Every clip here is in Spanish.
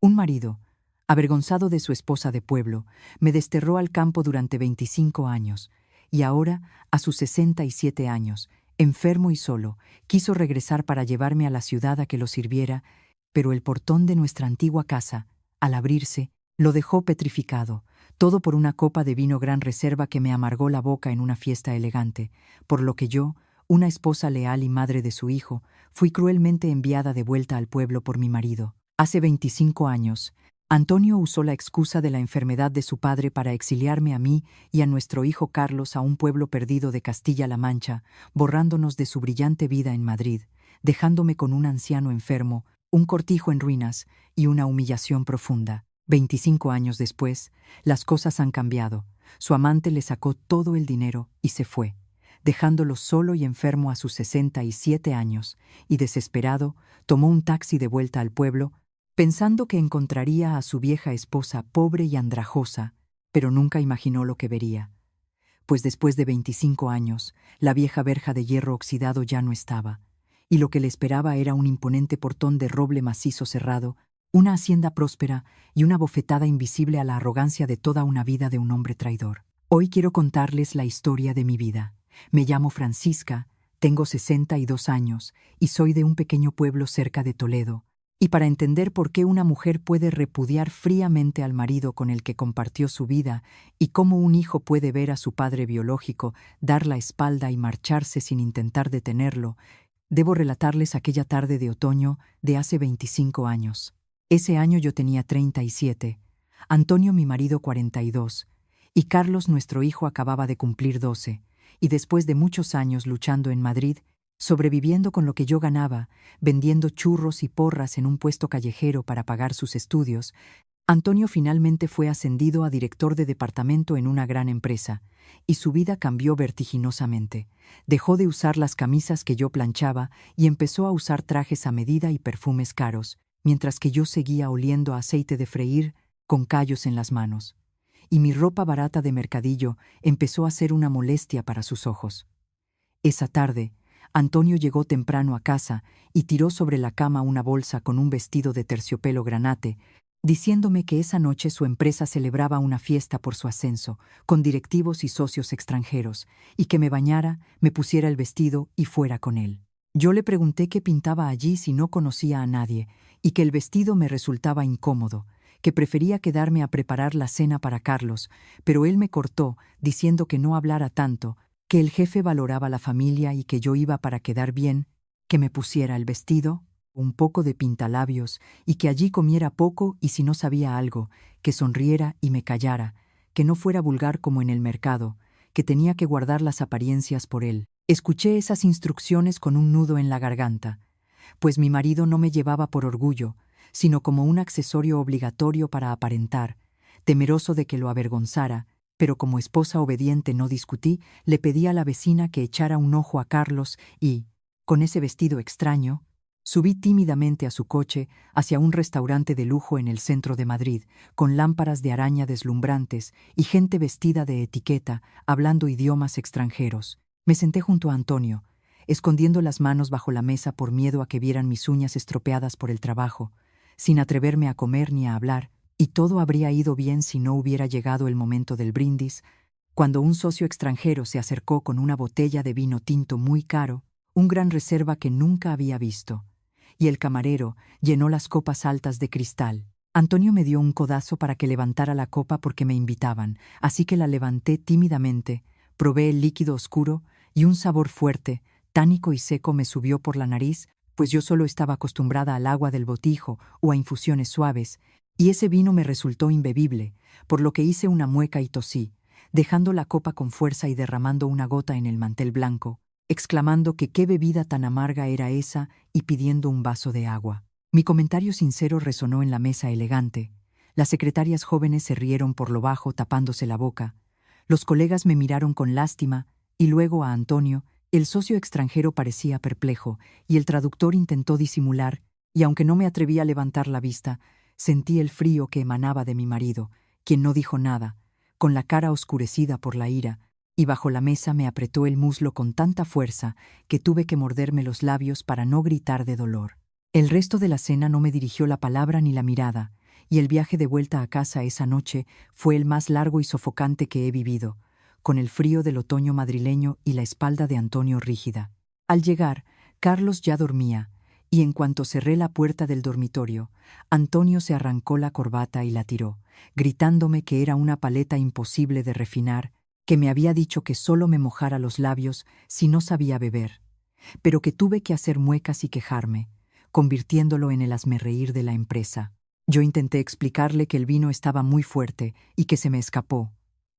Un marido, avergonzado de su esposa de pueblo, me desterró al campo durante 25 años, y ahora, a sus 67 años, enfermo y solo, quiso regresar para llevarme a la ciudad a que lo sirviera, pero el portón de nuestra antigua casa, al abrirse, lo dejó petrificado, todo por una copa de vino Gran Reserva que me amargó la boca en una fiesta elegante, por lo que yo, una esposa leal y madre de su hijo, fui cruelmente enviada de vuelta al pueblo por mi marido. Hace 25 años, Antonio usó la excusa de la enfermedad de su padre para exiliarme a mí y a nuestro hijo Carlos a un pueblo perdido de Castilla-La Mancha, borrándonos de su brillante vida en Madrid, dejándome con un anciano enfermo, un cortijo en ruinas y una humillación profunda. 25 años después, las cosas han cambiado. Su amante le sacó todo el dinero y se fue, dejándolo solo y enfermo a sus 67 años, y desesperado, tomó un taxi de vuelta al pueblo, pensando que encontraría a su vieja esposa pobre y andrajosa, pero nunca imaginó lo que vería. Pues después de 25 años, la vieja verja de hierro oxidado ya no estaba, y lo que le esperaba era un imponente portón de roble macizo cerrado, una hacienda próspera y una bofetada invisible a la arrogancia de toda una vida de un hombre traidor. Hoy quiero contarles la historia de mi vida. Me llamo Francisca, tengo 62 años y soy de un pequeño pueblo cerca de Toledo. Y para entender por qué una mujer puede repudiar fríamente al marido con el que compartió su vida y cómo un hijo puede ver a su padre biológico dar la espalda y marcharse sin intentar detenerlo, debo relatarles aquella tarde de otoño de hace 25 años. Ese año yo tenía 37, Antonio mi marido 42, y Carlos nuestro hijo acababa de cumplir 12, y después de muchos años luchando en Madrid, sobreviviendo con lo que yo ganaba, vendiendo churros y porras en un puesto callejero para pagar sus estudios, Antonio finalmente fue ascendido a director de departamento en una gran empresa, y su vida cambió vertiginosamente. Dejó de usar las camisas que yo planchaba y empezó a usar trajes a medida y perfumes caros, mientras que yo seguía oliendo a aceite de freír con callos en las manos. Y mi ropa barata de mercadillo empezó a ser una molestia para sus ojos. Esa tarde, Antonio llegó temprano a casa y tiró sobre la cama una bolsa con un vestido de terciopelo granate, diciéndome que esa noche su empresa celebraba una fiesta por su ascenso, con directivos y socios extranjeros, y que me bañara, me pusiera el vestido y fuera con él. Yo le pregunté qué pintaba allí si no conocía a nadie, y que el vestido me resultaba incómodo, que prefería quedarme a preparar la cena para Carlos, pero él me cortó, diciendo que no hablara tanto, que el jefe valoraba la familia y que yo iba para quedar bien, que me pusiera el vestido, un poco de pintalabios, y que allí comiera poco y si no sabía algo, que sonriera y me callara, que no fuera vulgar como en el mercado, que tenía que guardar las apariencias por él. Escuché esas instrucciones con un nudo en la garganta, pues mi marido no me llevaba por orgullo, sino como un accesorio obligatorio para aparentar, temeroso de que lo avergonzara, pero como esposa obediente no discutí, le pedí a la vecina que echara un ojo a Carlos y, con ese vestido extraño, subí tímidamente a su coche hacia un restaurante de lujo en el centro de Madrid, con lámparas de araña deslumbrantes y gente vestida de etiqueta, hablando idiomas extranjeros. Me senté junto a Antonio, escondiendo las manos bajo la mesa por miedo a que vieran mis uñas estropeadas por el trabajo, sin atreverme a comer ni a hablar, y todo habría ido bien si no hubiera llegado el momento del brindis, cuando un socio extranjero se acercó con una botella de vino tinto muy caro, un Gran Reserva que nunca había visto, y el camarero llenó las copas altas de cristal. Antonio me dio un codazo para que levantara la copa porque me invitaban, así que la levanté tímidamente, probé el líquido oscuro y un sabor fuerte, tánico y seco me subió por la nariz, pues yo solo estaba acostumbrada al agua del botijo o a infusiones suaves, y ese vino me resultó imbebible, por lo que hice una mueca y tosí, dejando la copa con fuerza y derramando una gota en el mantel blanco, exclamando que qué bebida tan amarga era esa y pidiendo un vaso de agua. Mi comentario sincero resonó en la mesa elegante. Las secretarias jóvenes se rieron por lo bajo tapándose la boca. Los colegas me miraron con lástima y luego a Antonio. El socio extranjero parecía perplejo y el traductor intentó disimular, y aunque no me atreví a levantar la vista, sentí el frío que emanaba de mi marido, quien no dijo nada, con la cara oscurecida por la ira, y bajo la mesa me apretó el muslo con tanta fuerza que tuve que morderme los labios para no gritar de dolor. El resto de la cena no me dirigió la palabra ni la mirada, y el viaje de vuelta a casa esa noche fue el más largo y sofocante que he vivido, con el frío del otoño madrileño y la espalda de Antonio rígida. Al llegar, Carlos ya dormía, y en cuanto cerré la puerta del dormitorio, Antonio se arrancó la corbata y la tiró, gritándome que era una paleta imposible de refinar, que me había dicho que solo me mojara los labios si no sabía beber, pero que tuve que hacer muecas y quejarme, convirtiéndolo en el hazmerreír de la empresa. Yo intenté explicarle que el vino estaba muy fuerte y que se me escapó,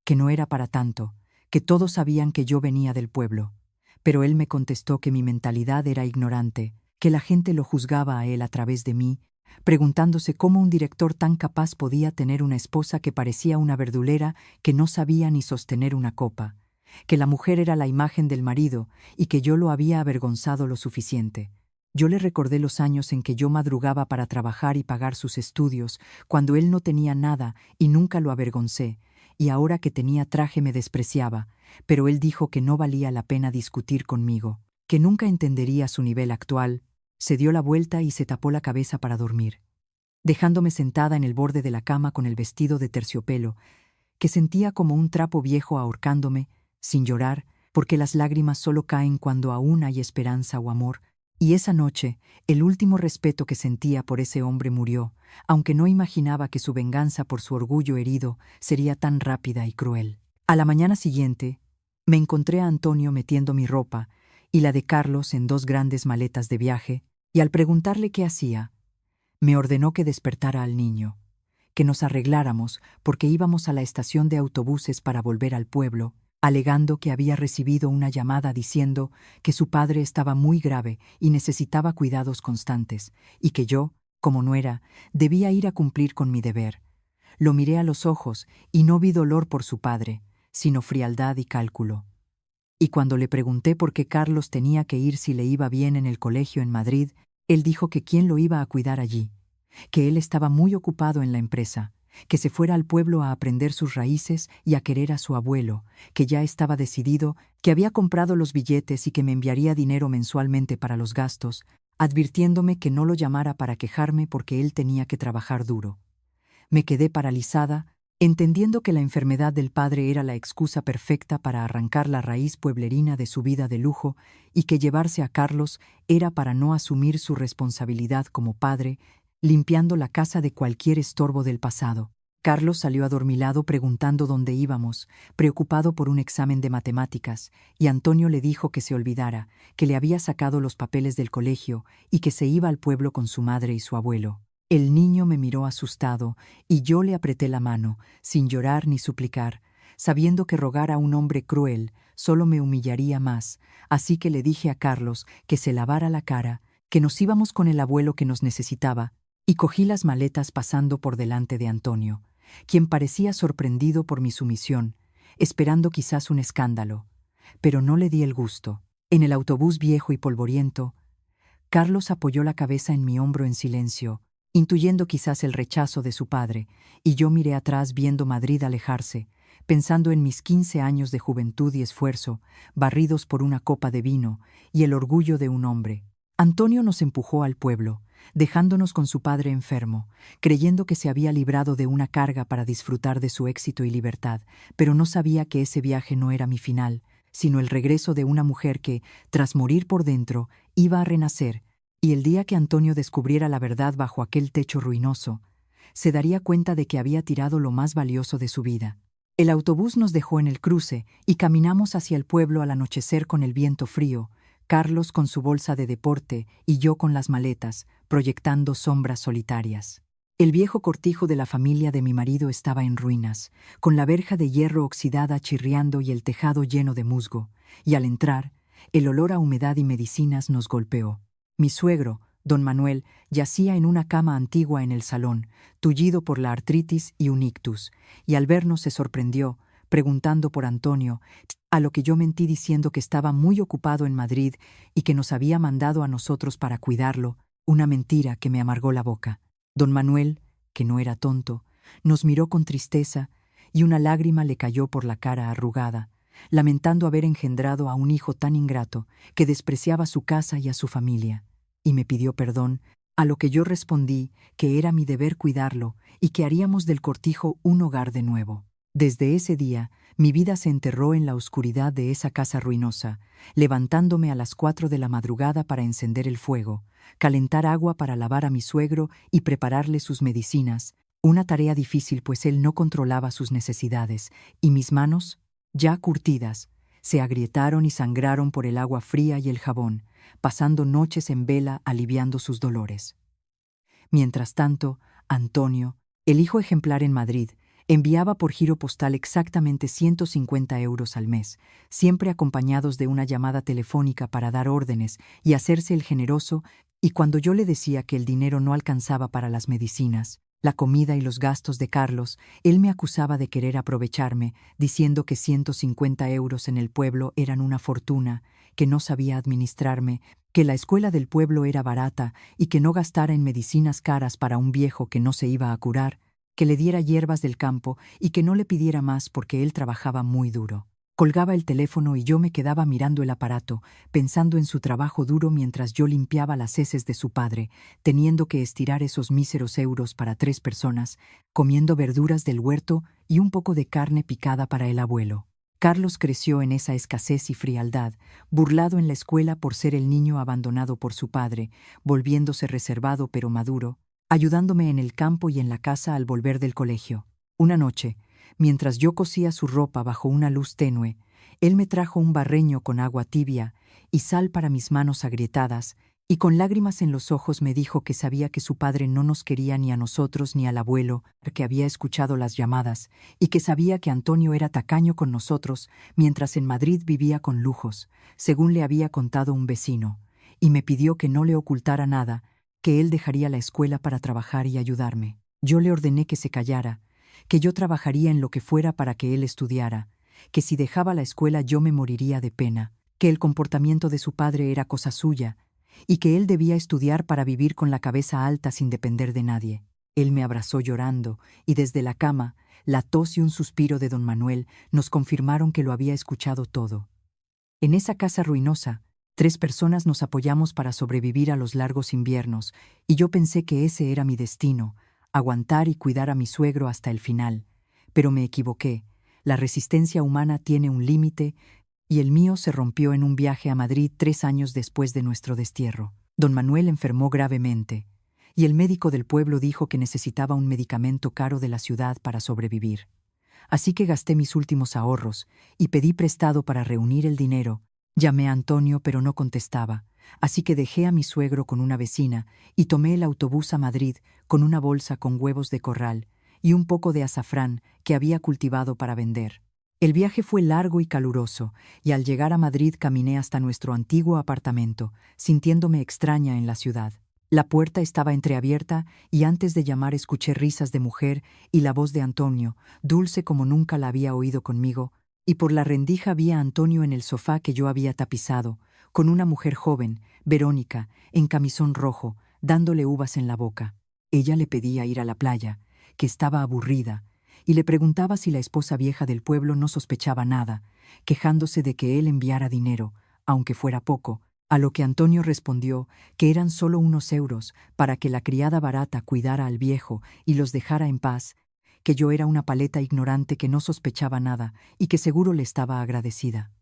que no era para tanto, que todos sabían que yo venía del pueblo, pero él me contestó que mi mentalidad era ignorante, que la gente lo juzgaba a él a través de mí, preguntándose cómo un director tan capaz podía tener una esposa que parecía una verdulera que no sabía ni sostener una copa, que la mujer era la imagen del marido y que yo lo había avergonzado lo suficiente. Yo le recordé los años en que yo madrugaba para trabajar y pagar sus estudios, cuando él no tenía nada y nunca lo avergoncé, y ahora que tenía traje me despreciaba, pero él dijo que no valía la pena discutir conmigo, que nunca entendería su nivel actual. Se dio la vuelta y se tapó la cabeza para dormir, dejándome sentada en el borde de la cama con el vestido de terciopelo, que sentía como un trapo viejo ahorcándome, sin llorar, porque las lágrimas solo caen cuando aún hay esperanza o amor. Y esa noche, el último respeto que sentía por ese hombre murió, aunque no imaginaba que su venganza por su orgullo herido sería tan rápida y cruel. A la mañana siguiente, me encontré a Antonio metiendo mi ropa y la de Carlos en 2 grandes maletas de viaje, y al preguntarle qué hacía, me ordenó que despertara al niño, que nos arregláramos porque íbamos a la estación de autobuses para volver al pueblo, alegando que había recibido una llamada diciendo que su padre estaba muy grave y necesitaba cuidados constantes, y que yo, como nuera, debía ir a cumplir con mi deber. Lo miré a los ojos y no vi dolor por su padre, sino frialdad y cálculo. Y cuando le pregunté por qué Carlos tenía que ir si le iba bien en el colegio en Madrid, él dijo que quién lo iba a cuidar allí, que él estaba muy ocupado en la empresa, que se fuera al pueblo a aprender sus raíces y a querer a su abuelo, que ya estaba decidido, que había comprado los billetes y que me enviaría dinero mensualmente para los gastos, advirtiéndome que no lo llamara para quejarme porque él tenía que trabajar duro. Me quedé paralizada, entendiendo que la enfermedad del padre era la excusa perfecta para arrancar la raíz pueblerina de su vida de lujo y que llevarse a Carlos era para no asumir su responsabilidad como padre, limpiando la casa de cualquier estorbo del pasado. Carlos salió adormilado preguntando dónde íbamos, preocupado por un examen de matemáticas, y Antonio le dijo que se olvidara, que le había sacado los papeles del colegio y que se iba al pueblo con su madre y su abuelo. El niño me miró asustado y yo le apreté la mano, sin llorar ni suplicar, sabiendo que rogar a un hombre cruel solo me humillaría más, así que le dije a Carlos que se lavara la cara, que nos íbamos con el abuelo que nos necesitaba, y cogí las maletas pasando por delante de Antonio, quien parecía sorprendido por mi sumisión, esperando quizás un escándalo, pero no le di el gusto. En el autobús viejo y polvoriento, Carlos apoyó la cabeza en mi hombro en silencio, intuyendo quizás el rechazo de su padre, y yo miré atrás viendo Madrid alejarse, pensando en mis 15 años de juventud y esfuerzo, barridos por una copa de vino y el orgullo de un hombre. Antonio nos empujó al pueblo, dejándonos con su padre enfermo, creyendo que se había librado de una carga para disfrutar de su éxito y libertad, pero no sabía que ese viaje no era mi final, sino el regreso de una mujer que, tras morir por dentro, iba a renacer, y el día que Antonio descubriera la verdad bajo aquel techo ruinoso, se daría cuenta de que había tirado lo más valioso de su vida. El autobús nos dejó en el cruce y caminamos hacia el pueblo al anochecer con el viento frío, Carlos con su bolsa de deporte y yo con las maletas, proyectando sombras solitarias. El viejo cortijo de la familia de mi marido estaba en ruinas, con la verja de hierro oxidada chirriando y el tejado lleno de musgo, y al entrar, el olor a humedad y medicinas nos golpeó. Mi suegro, don Manuel, yacía en una cama antigua en el salón, tullido por la artritis y un ictus, y al vernos se sorprendió, preguntando por Antonio, a lo que yo mentí diciendo que estaba muy ocupado en Madrid y que nos había mandado a nosotros para cuidarlo, una mentira que me amargó la boca. Don Manuel, que no era tonto, nos miró con tristeza y una lágrima le cayó por la cara arrugada, lamentando haber engendrado a un hijo tan ingrato que despreciaba su casa y a su familia, y me pidió perdón A lo que yo respondí que era mi deber cuidarlo y que haríamos del cortijo un hogar de nuevo. Desde ese día, mi vida se enterró en la oscuridad de esa casa ruinosa, levantándome a las 4 de la madrugada para encender el fuego, calentar agua para lavar a mi suegro y prepararle sus medicinas, una tarea difícil pues él no controlaba sus necesidades, y mis manos, ya curtidas, se agrietaron y sangraron por el agua fría y el jabón, pasando noches en vela aliviando sus dolores. Mientras tanto, Antonio, el hijo ejemplar en Madrid, enviaba por giro postal exactamente 150 euros al mes, siempre acompañados de una llamada telefónica para dar órdenes y hacerse el generoso, y cuando yo le decía que el dinero no alcanzaba para las medicinas, la comida y los gastos de Carlos, él me acusaba de querer aprovecharme, diciendo que 150 euros en el pueblo eran una fortuna, que no sabía administrarme, que la escuela del pueblo era barata y que no gastara en medicinas caras para un viejo que no se iba a curar, que le diera hierbas del campo y que no le pidiera más porque él trabajaba muy duro. Colgaba el teléfono y yo me quedaba mirando el aparato, pensando en su trabajo duro mientras yo limpiaba las heces de su padre, teniendo que estirar esos míseros euros para 3 personas, comiendo verduras del huerto y un poco de carne picada para el abuelo. Carlos creció en esa escasez y frialdad, burlado en la escuela por ser el niño abandonado por su padre, volviéndose reservado pero maduro, ayudándome en el campo y en la casa al volver del colegio. Una noche, mientras yo cosía su ropa bajo una luz tenue, él me trajo un barreño con agua tibia y sal para mis manos agrietadas, y con lágrimas en los ojos me dijo que sabía que su padre no nos quería ni a nosotros ni al abuelo, que había escuchado las llamadas, y que sabía que Antonio era tacaño con nosotros, mientras en Madrid vivía con lujos, según le había contado un vecino, y me pidió que no le ocultara nada, que él dejaría la escuela para trabajar y ayudarme. Yo le ordené que se callara, que yo trabajaría en lo que fuera para que él estudiara, que si dejaba la escuela yo me moriría de pena, que el comportamiento de su padre era cosa suya, y que él debía estudiar para vivir con la cabeza alta sin depender de nadie. Él me abrazó llorando, y desde la cama, la tos y un suspiro de don Manuel nos confirmaron que lo había escuchado todo. En esa casa ruinosa, 3 personas nos apoyamos para sobrevivir a los largos inviernos, y yo pensé que ese era mi destino, aguantar y cuidar a mi suegro hasta el final. Pero me equivoqué. La resistencia humana tiene un límite, y el mío se rompió en un viaje a Madrid 3 años después de nuestro destierro. Don Manuel enfermó gravemente, y el médico del pueblo dijo que necesitaba un medicamento caro de la ciudad para sobrevivir. Así que gasté mis últimos ahorros y pedí prestado para reunir el dinero. Llamé a Antonio, pero no contestaba, así que dejé a mi suegro con una vecina y tomé el autobús a Madrid con una bolsa con huevos de corral y un poco de azafrán que había cultivado para vender. El viaje fue largo y caluroso, y al llegar a Madrid caminé hasta nuestro antiguo apartamento, sintiéndome extraña en la ciudad. La puerta estaba entreabierta y antes de llamar escuché risas de mujer y la voz de Antonio, dulce como nunca la había oído conmigo, y por la rendija vi a Antonio en el sofá que yo había tapizado, con una mujer joven, Verónica, en camisón rojo, dándole uvas en la boca. Ella le pedía ir a la playa, que estaba aburrida, y le preguntaba si la esposa vieja del pueblo no sospechaba nada, quejándose de que él enviara dinero, aunque fuera poco, a lo que Antonio respondió que eran solo unos euros para que la criada barata cuidara al viejo y los dejara en paz, que yo era una paleta ignorante que no sospechaba nada y que seguro le estaba agradecida.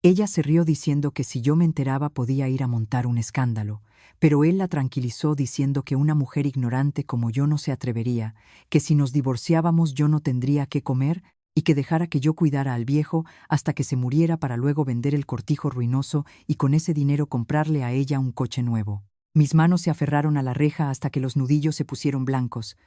Ella se rió diciendo que si yo me enteraba podía ir a montar un escándalo, pero él la tranquilizó diciendo que una mujer ignorante como yo no se atrevería, que si nos divorciábamos yo no tendría qué comer y que dejara que yo cuidara al viejo hasta que se muriera para luego vender el cortijo ruinoso y con ese dinero comprarle a ella un coche nuevo. Mis manos se aferraron a la reja hasta que los nudillos se pusieron blancos.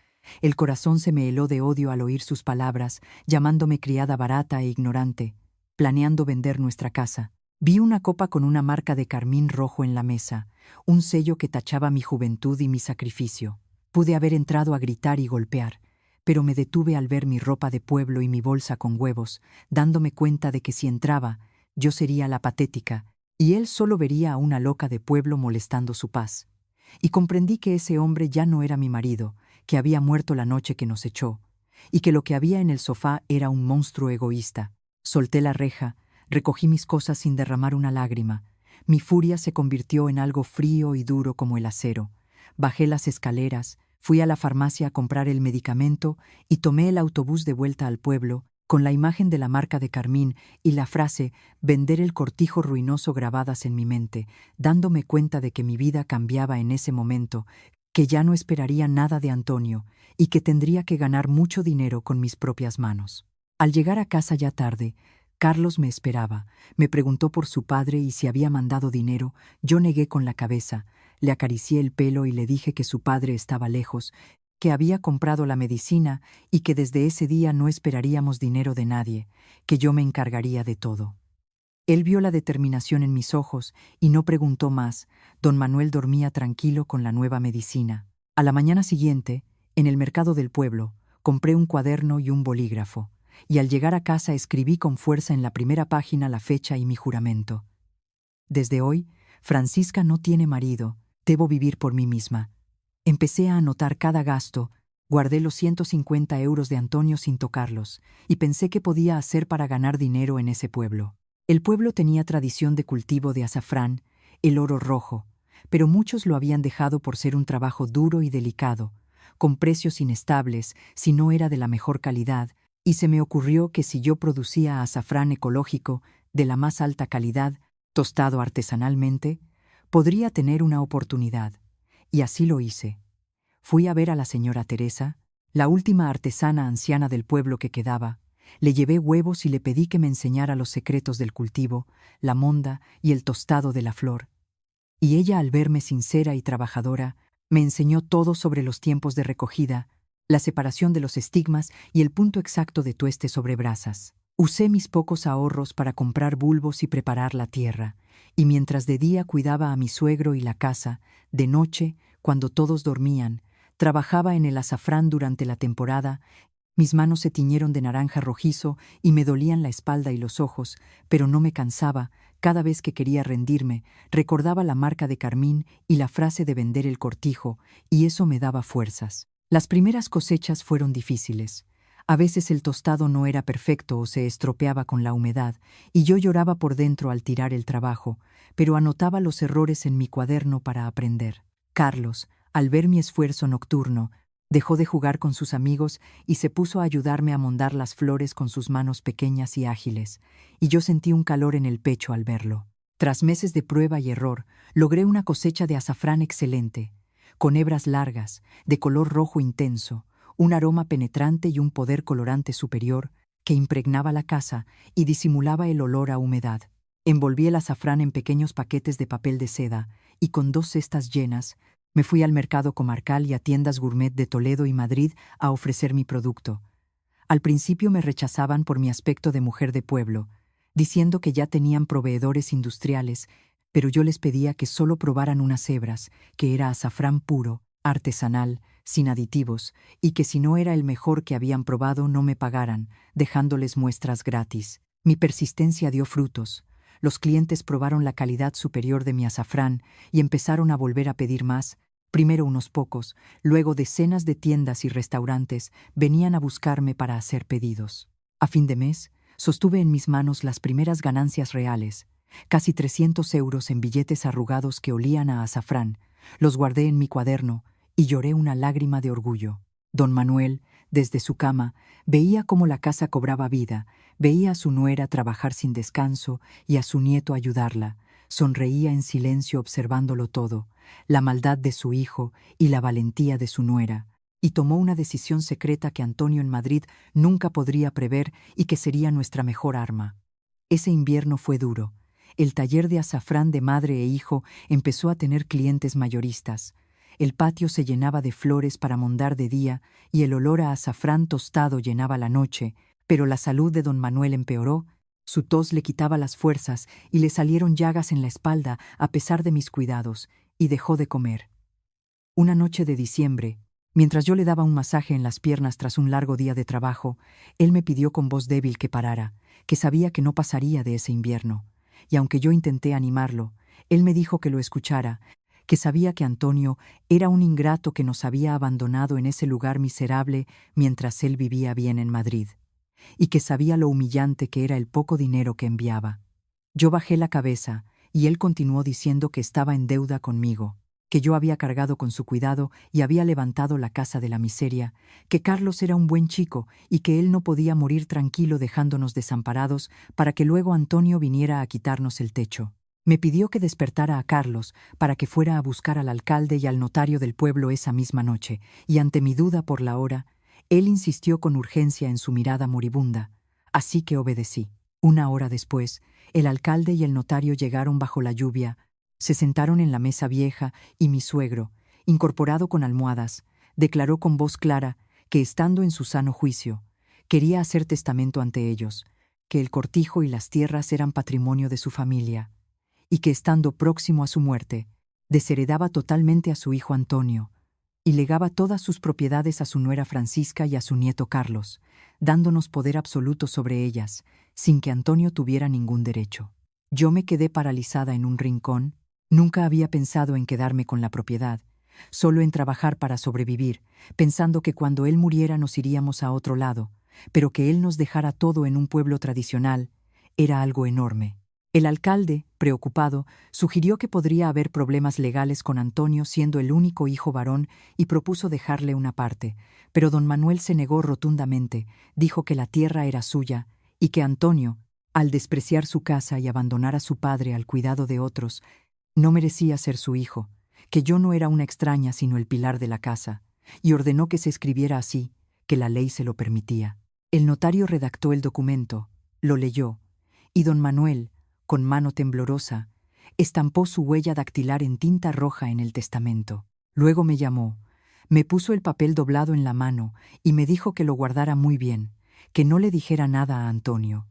El corazón se me heló de odio al oír sus palabras, llamándome criada barata e ignorante, planeando vender nuestra casa. Vi una copa con una marca de carmín rojo en la mesa, un sello que tachaba mi juventud y mi sacrificio. Pude haber entrado a gritar y golpear, pero me detuve al ver mi ropa de pueblo y mi bolsa con huevos, dándome cuenta de que si entraba, yo sería la patética, y él solo vería a una loca de pueblo molestando su paz. Y comprendí que ese hombre ya no era mi marido, que había muerto la noche que nos echó, y que lo que había en el sofá era un monstruo egoísta. Solté la reja, recogí mis cosas sin derramar una lágrima. Mi furia se convirtió en algo frío y duro como el acero. Bajé las escaleras, fui a la farmacia a comprar el medicamento y tomé el autobús de vuelta al pueblo, con la imagen de la marca de carmín y la frase «vender el cortijo ruinoso» grabadas en mi mente, dándome cuenta de que mi vida cambiaba en ese momento, que ya no esperaría nada de Antonio y que tendría que ganar mucho dinero con mis propias manos. Al llegar a casa ya tarde, Carlos me esperaba, me preguntó por su padre y si había mandado dinero. Yo negué con la cabeza, le acaricié el pelo y le dije que su padre estaba lejos, que había comprado la medicina y que desde ese día no esperaríamos dinero de nadie, que yo me encargaría de todo. Él vio la determinación en mis ojos y no preguntó más. Don Manuel dormía tranquilo con la nueva medicina. A la mañana siguiente, en el mercado del pueblo, compré un cuaderno y un bolígrafo, y al llegar a casa escribí con fuerza en la primera página la fecha y mi juramento. Desde hoy, Francisca no tiene marido, debo vivir por mí misma. Empecé a anotar cada gasto, guardé los 150 euros de Antonio sin tocarlos, y pensé qué podía hacer para ganar dinero en ese pueblo. El pueblo tenía tradición de cultivo de azafrán, el oro rojo, pero muchos lo habían dejado por ser un trabajo duro y delicado, con precios inestables si no era de la mejor calidad, y se me ocurrió que si yo producía azafrán ecológico, de la más alta calidad, tostado artesanalmente, podría tener una oportunidad. Y así lo hice. Fui a ver a la señora Teresa, la última artesana anciana del pueblo que quedaba. Le llevé huevos y le pedí que me enseñara los secretos del cultivo, la monda y el tostado de la flor. Y ella, al verme sincera y trabajadora, me enseñó todo sobre los tiempos de recogida, la separación de los estigmas y el punto exacto de tueste sobre brasas. Usé mis pocos ahorros para comprar bulbos y preparar la tierra, y mientras de día cuidaba a mi suegro y la casa, de noche, cuando todos dormían, trabajaba en el azafrán durante la temporada. Mis manos se tiñeron de naranja rojizo y me dolían la espalda y los ojos, pero no me cansaba. Cada vez que quería rendirme, recordaba la marca de carmín y la frase de vender el cortijo, y eso me daba fuerzas. Las primeras cosechas fueron difíciles. A veces el tostado no era perfecto o se estropeaba con la humedad, y yo lloraba por dentro al tirar el trabajo, pero anotaba los errores en mi cuaderno para aprender. Carlos, al ver mi esfuerzo nocturno, dejó de jugar con sus amigos y se puso a ayudarme a mondar las flores con sus manos pequeñas y ágiles, y yo sentí un calor en el pecho al verlo. Tras meses de prueba y error, logré una cosecha de azafrán excelente, con hebras largas, de color rojo intenso, un aroma penetrante y un poder colorante superior que impregnaba la casa y disimulaba el olor a humedad. Envolví el azafrán en pequeños paquetes de papel de seda y con 2 cestas llenas, me fui al mercado comarcal y a tiendas gourmet de Toledo y Madrid a ofrecer mi producto. Al principio me rechazaban por mi aspecto de mujer de pueblo, diciendo que ya tenían proveedores industriales, pero yo les pedía que solo probaran unas hebras, que era azafrán puro, artesanal, sin aditivos, y que si no era el mejor que habían probado no me pagaran, dejándoles muestras gratis. Mi persistencia dio frutos. Los clientes probaron la calidad superior de mi azafrán y empezaron a volver a pedir más. Primero unos pocos, luego decenas de tiendas y restaurantes venían a buscarme para hacer pedidos. A fin de mes, sostuve en mis manos las primeras ganancias reales, casi 300 euros en billetes arrugados que olían a azafrán. Los guardé en mi cuaderno y lloré una lágrima de orgullo. Don Manuel, desde su cama, veía cómo la casa cobraba vida, veía a su nuera trabajar sin descanso y a su nieto ayudarla. Sonreía en silencio observándolo todo, la maldad de su hijo y la valentía de su nuera, y tomó una decisión secreta que Antonio en Madrid nunca podría prever y que sería nuestra mejor arma. Ese invierno fue duro. El taller de azafrán de madre e hijo empezó a tener clientes mayoristas. El patio se llenaba de flores para mondar de día y el olor a azafrán tostado llenaba la noche, pero la salud de don Manuel empeoró. Su tos le quitaba las fuerzas y le salieron llagas en la espalda a pesar de mis cuidados, y dejó de comer. Una noche de diciembre, mientras yo le daba un masaje en las piernas tras un largo día de trabajo, él me pidió con voz débil que parara, que sabía que no pasaría de ese invierno, y aunque yo intenté animarlo, él me dijo que lo escuchara, que sabía que Antonio era un ingrato que nos había abandonado en ese lugar miserable mientras él vivía bien en Madrid, y que sabía lo humillante que era el poco dinero que enviaba. Yo bajé la cabeza, y él continuó diciendo que estaba en deuda conmigo, que yo había cargado con su cuidado y había levantado la casa de la miseria, que Carlos era un buen chico y que él no podía morir tranquilo dejándonos desamparados para que luego Antonio viniera a quitarnos el techo. Me pidió que despertara a Carlos para que fuera a buscar al alcalde y al notario del pueblo esa misma noche, y ante mi duda por la hora, él insistió con urgencia en su mirada moribunda, así que obedecí. Una hora después, el alcalde y el notario llegaron bajo la lluvia, se sentaron en la mesa vieja y mi suegro, incorporado con almohadas, declaró con voz clara que, estando en su sano juicio, quería hacer testamento ante ellos, que el cortijo y las tierras eran patrimonio de su familia, y que, estando próximo a su muerte, desheredaba totalmente a su hijo Antonio, y legaba todas sus propiedades a su nuera Francisca y a su nieto Carlos, dándonos poder absoluto sobre ellas, sin que Antonio tuviera ningún derecho. Yo me quedé paralizada en un rincón. Nunca había pensado en quedarme con la propiedad, solo en trabajar para sobrevivir, pensando que cuando él muriera nos iríamos a otro lado, pero que él nos dejara todo en un pueblo tradicional era algo enorme. El alcalde, preocupado, sugirió que podría haber problemas legales con Antonio siendo el único hijo varón y propuso dejarle una parte, pero don Manuel se negó rotundamente, dijo que la tierra era suya y que Antonio, al despreciar su casa y abandonar a su padre al cuidado de otros, no merecía ser su hijo, que yo no era una extraña sino el pilar de la casa, y ordenó que se escribiera así, que la ley se lo permitía. El notario redactó el documento, lo leyó, y don Manuel, con mano temblorosa, estampó su huella dactilar en tinta roja en el testamento. Luego me llamó, me puso el papel doblado en la mano y me dijo que lo guardara muy bien, que no le dijera nada a Antonio,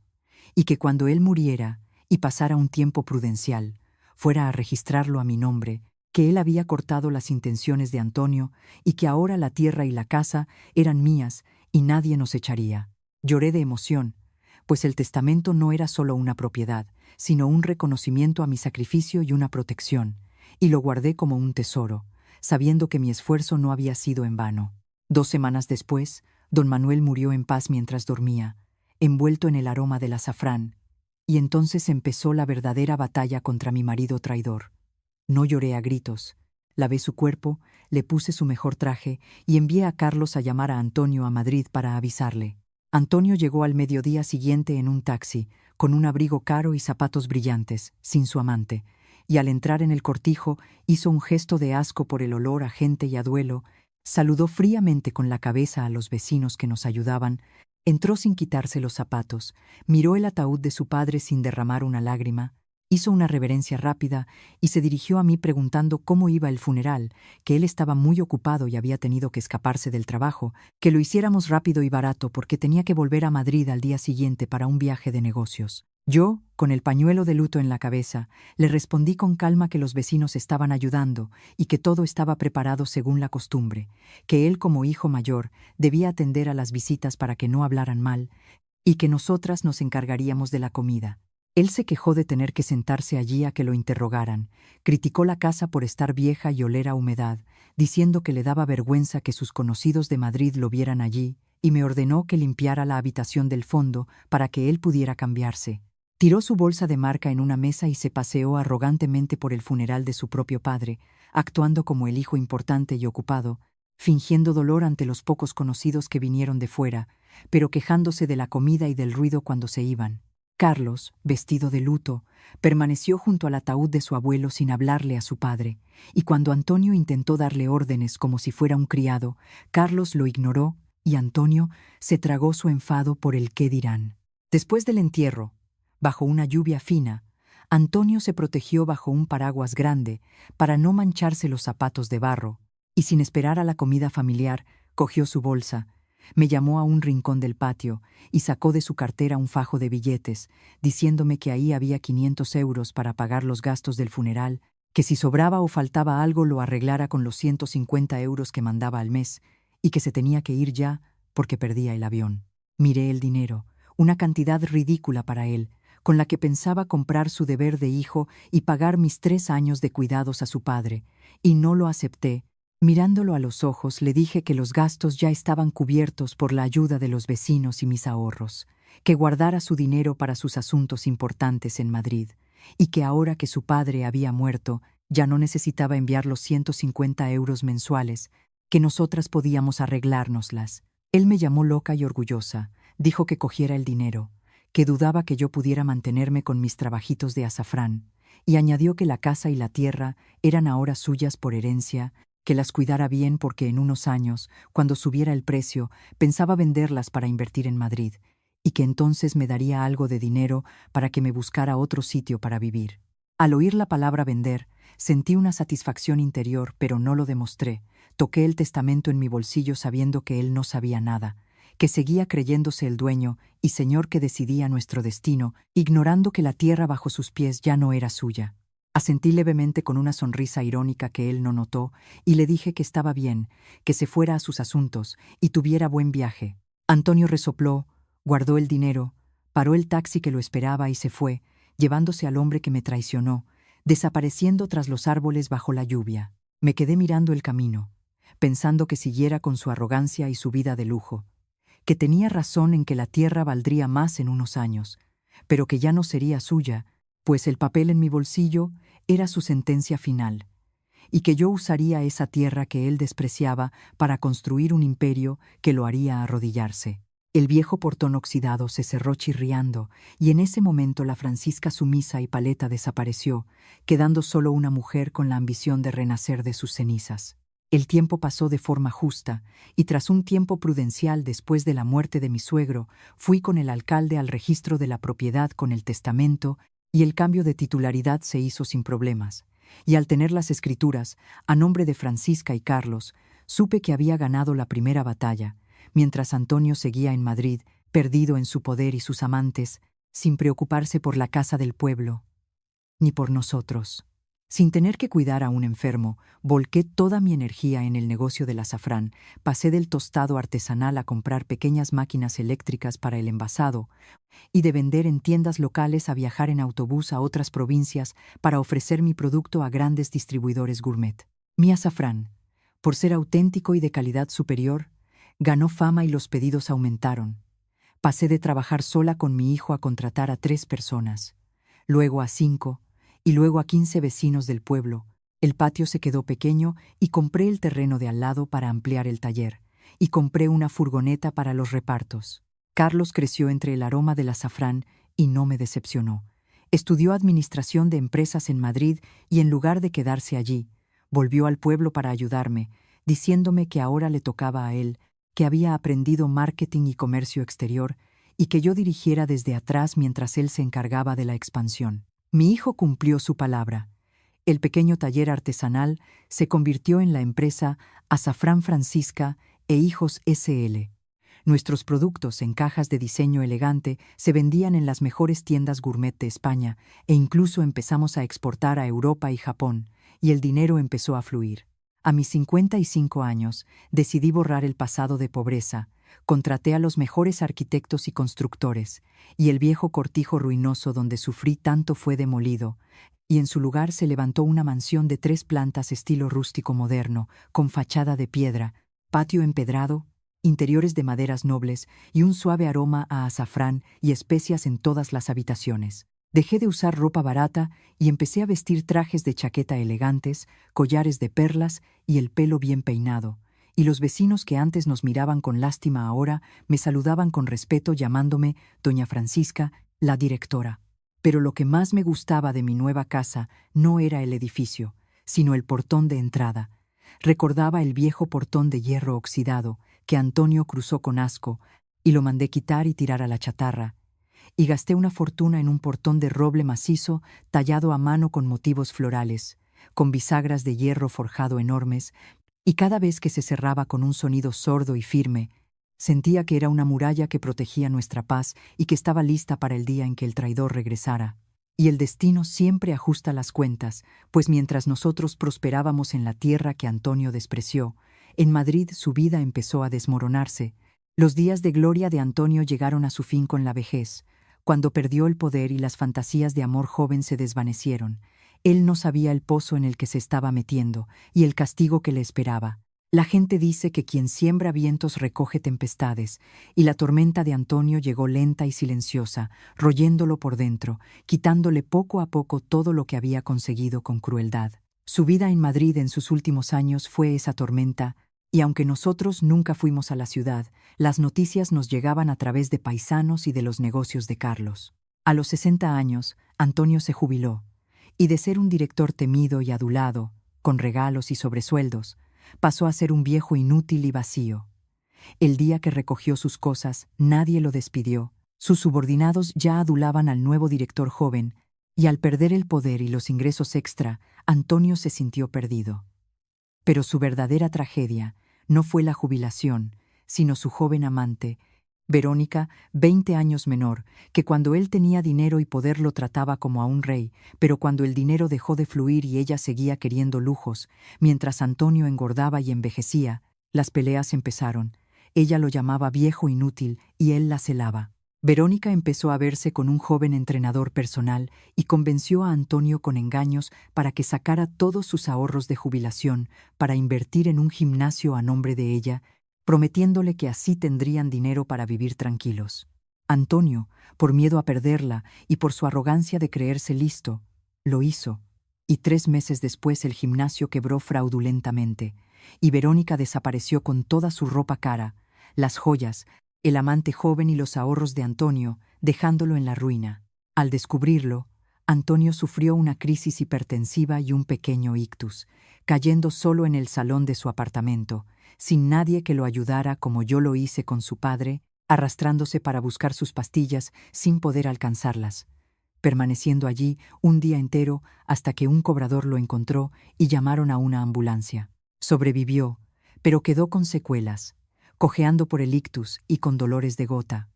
y que cuando él muriera y pasara un tiempo prudencial, fuera a registrarlo a mi nombre, que él había cortado las intenciones de Antonio y que ahora la tierra y la casa eran mías y nadie nos echaría. Lloré de emoción, pues el testamento no era solo una propiedad, sino un reconocimiento a mi sacrificio y una protección, y lo guardé como un tesoro, sabiendo que mi esfuerzo no había sido en vano. 2 semanas después, don Manuel murió en paz mientras dormía, envuelto en el aroma del azafrán, y entonces empezó la verdadera batalla contra mi marido traidor. No lloré a gritos, lavé su cuerpo, le puse su mejor traje y envié a Carlos a llamar a Antonio a Madrid para avisarle. Antonio llegó al mediodía siguiente en un taxi, con un abrigo caro y zapatos brillantes, sin su amante, y al entrar en el cortijo hizo un gesto de asco por el olor a gente y a duelo, saludó fríamente con la cabeza a los vecinos que nos ayudaban, entró sin quitarse los zapatos, miró el ataúd de su padre sin derramar una lágrima, hizo una reverencia rápida y se dirigió a mí preguntando cómo iba el funeral, que él estaba muy ocupado y había tenido que escaparse del trabajo, que lo hiciéramos rápido y barato porque tenía que volver a Madrid al día siguiente para un viaje de negocios. Yo, con el pañuelo de luto en la cabeza, le respondí con calma que los vecinos estaban ayudando y que todo estaba preparado según la costumbre, que él como hijo mayor debía atender a las visitas para que no hablaran mal y que nosotras nos encargaríamos de la comida. Él se quejó de tener que sentarse allí a que lo interrogaran, criticó la casa por estar vieja y oler a humedad, diciendo que le daba vergüenza que sus conocidos de Madrid lo vieran allí, y me ordenó que limpiara la habitación del fondo para que él pudiera cambiarse. Tiró su bolsa de marca en una mesa y se paseó arrogantemente por el funeral de su propio padre, actuando como el hijo importante y ocupado, fingiendo dolor ante los pocos conocidos que vinieron de fuera, pero quejándose de la comida y del ruido cuando se iban. Carlos, vestido de luto, permaneció junto al ataúd de su abuelo sin hablarle a su padre, y cuando Antonio intentó darle órdenes como si fuera un criado, Carlos lo ignoró y Antonio se tragó su enfado por el qué dirán. Después del entierro, bajo una lluvia fina, Antonio se protegió bajo un paraguas grande para no mancharse los zapatos de barro, y sin esperar a la comida familiar, cogió su bolsa, me llamó a un rincón del patio y sacó de su cartera un fajo de billetes, diciéndome que ahí había 500 euros para pagar los gastos del funeral, que si sobraba o faltaba algo lo arreglara con los 150 euros que mandaba al mes, y que se tenía que ir ya porque perdía el avión. Miré el dinero, una cantidad ridícula para él, con la que pensaba comprar su deber de hijo y pagar mis 3 años de cuidados a su padre, y no lo acepté. Mirándolo a los ojos, le dije que los gastos ya estaban cubiertos por la ayuda de los vecinos y mis ahorros, que guardara su dinero para sus asuntos importantes en Madrid, y que ahora que su padre había muerto, Ya no necesitaba enviar los 150 euros mensuales, que nosotras podíamos arreglárnoslas. Él me llamó loca y orgullosa, dijo que cogiera el dinero, que dudaba que yo pudiera mantenerme con mis trabajitos de azafrán, y añadió que la casa y la tierra eran ahora suyas por herencia, que las cuidara bien porque en unos años, cuando subiera el precio, pensaba venderlas para invertir en Madrid, y que entonces me daría algo de dinero para que me buscara otro sitio para vivir. Al oír la palabra vender, sentí una satisfacción interior, pero no lo demostré. Toqué el testamento en mi bolsillo sabiendo que él no sabía nada, que seguía creyéndose el dueño y señor que decidía nuestro destino, ignorando que la tierra bajo sus pies ya no era suya. Asentí levemente con una sonrisa irónica que él no notó y le dije que estaba bien, que se fuera a sus asuntos y tuviera buen viaje. Antonio resopló, guardó el dinero, paró el taxi que lo esperaba y se fue, llevándose al hombre que me traicionó, desapareciendo tras los árboles bajo la lluvia. Me quedé mirando el camino, pensando que siguiera con su arrogancia y su vida de lujo, que tenía razón en que la tierra valdría más en unos años, pero que ya no sería suya, pues el papel en mi bolsillo era su sentencia final, y que yo usaría esa tierra que él despreciaba para construir un imperio que lo haría arrodillarse. El viejo portón oxidado se cerró chirriando, y en ese momento la Francisca sumisa y paleta desapareció, quedando solo una mujer con la ambición de renacer de sus cenizas. El tiempo pasó de forma justa, y tras un tiempo prudencial después de la muerte de mi suegro, fui con el alcalde al registro de la propiedad con el testamento, y el cambio de titularidad se hizo sin problemas. Y al tener las escrituras, a nombre de Francisca y Carlos, supe que había ganado la primera batalla, mientras Antonio seguía en Madrid, perdido en su poder y sus amantes, sin preocuparse por la casa del pueblo, ni por nosotros. Sin tener que cuidar a un enfermo, volqué toda mi energía en el negocio del azafrán, pasé del tostado artesanal a comprar pequeñas máquinas eléctricas para el envasado, y de vender en tiendas locales a viajar en autobús a otras provincias para ofrecer mi producto a grandes distribuidores gourmet. Mi azafrán, por ser auténtico y de calidad superior, ganó fama y los pedidos aumentaron. Pasé de trabajar sola con mi hijo a contratar a 3 personas, luego a 5, y luego a 15 vecinos del pueblo. El patio se quedó pequeño y compré el terreno de al lado para ampliar el taller, y compré una furgoneta para los repartos. Carlos creció entre el aroma del azafrán y no me decepcionó. Estudió administración de empresas en Madrid y en lugar de quedarse allí, volvió al pueblo para ayudarme, diciéndome que ahora le tocaba a él, que había aprendido marketing y comercio exterior y que yo dirigiera desde atrás mientras él se encargaba de la expansión. Mi hijo cumplió su palabra. El pequeño taller artesanal se convirtió en la empresa Azafrán Francisca e Hijos S.L. Nuestros productos en cajas de diseño elegante se vendían en las mejores tiendas gourmet de España e incluso empezamos a exportar a Europa y Japón, y el dinero empezó a fluir. A mis 55 años decidí borrar el pasado de pobreza, contraté a los mejores arquitectos y constructores, y el viejo cortijo ruinoso donde sufrí tanto fue demolido, y en su lugar se levantó una mansión de 3 plantas estilo rústico moderno, con fachada de piedra, patio empedrado, interiores de maderas nobles y un suave aroma a azafrán y especias en todas las habitaciones. Dejé de usar ropa barata y empecé a vestir trajes de chaqueta elegantes, collares de perlas y el pelo bien peinado, y los vecinos que antes nos miraban con lástima ahora me saludaban con respeto llamándome Doña Francisca, la directora. Pero lo que más me gustaba de mi nueva casa no era el edificio, sino el portón de entrada. Recordaba el viejo portón de hierro oxidado que Antonio cruzó con asco y lo mandé quitar y tirar a la chatarra, y gasté una fortuna en un portón de roble macizo tallado a mano con motivos florales, con bisagras de hierro forjado enormes, y cada vez que se cerraba con un sonido sordo y firme, sentía que era una muralla que protegía nuestra paz y que estaba lista para el día en que el traidor regresara. Y el destino siempre ajusta las cuentas, pues mientras nosotros prosperábamos en la tierra que Antonio despreció, en Madrid su vida empezó a desmoronarse. Los días de gloria de Antonio llegaron a su fin con la vejez, cuando perdió el poder y las fantasías de amor joven se desvanecieron. Él no sabía el pozo en el que se estaba metiendo y el castigo que le esperaba. La gente dice que quien siembra vientos recoge tempestades, y la tormenta de Antonio llegó lenta y silenciosa, royéndolo por dentro, quitándole poco a poco todo lo que había conseguido con crueldad. Su vida en Madrid en sus últimos años fue esa tormenta, y aunque nosotros nunca fuimos a la ciudad, las noticias nos llegaban a través de paisanos y de los negocios de Carlos. A los 60 años, Antonio se jubiló, y de ser un director temido y adulado, con regalos y sobresueldos, pasó a ser un viejo inútil y vacío. El día que recogió sus cosas, nadie lo despidió. Sus subordinados ya adulaban al nuevo director joven, y al perder el poder y los ingresos extra, Antonio se sintió perdido. Pero su verdadera tragedia no fue la jubilación, sino su joven amante, Verónica, 20 años menor, que cuando él tenía dinero y poder lo trataba como a un rey, pero cuando el dinero dejó de fluir y ella seguía queriendo lujos, mientras Antonio engordaba y envejecía, las peleas empezaron. Ella lo llamaba viejo inútil y él la celaba. Verónica empezó a verse con un joven entrenador personal y convenció a Antonio con engaños para que sacara todos sus ahorros de jubilación para invertir en un gimnasio a nombre de ella, prometiéndole que así tendrían dinero para vivir tranquilos. Antonio, por miedo a perderla y por su arrogancia de creerse listo, lo hizo, y 3 meses después el gimnasio quebró fraudulentamente, y Verónica desapareció con toda su ropa cara, las joyas, el amante joven y los ahorros de Antonio, dejándolo en la ruina. Al descubrirlo, Antonio sufrió una crisis hipertensiva y un pequeño ictus, cayendo solo en el salón de su apartamento, sin nadie que lo ayudara como yo lo hice con su padre, arrastrándose para buscar sus pastillas sin poder alcanzarlas, permaneciendo allí un día entero hasta que un cobrador lo encontró y llamaron a una ambulancia. Sobrevivió, pero quedó con secuelas, cojeando por el ictus y con dolores de gota.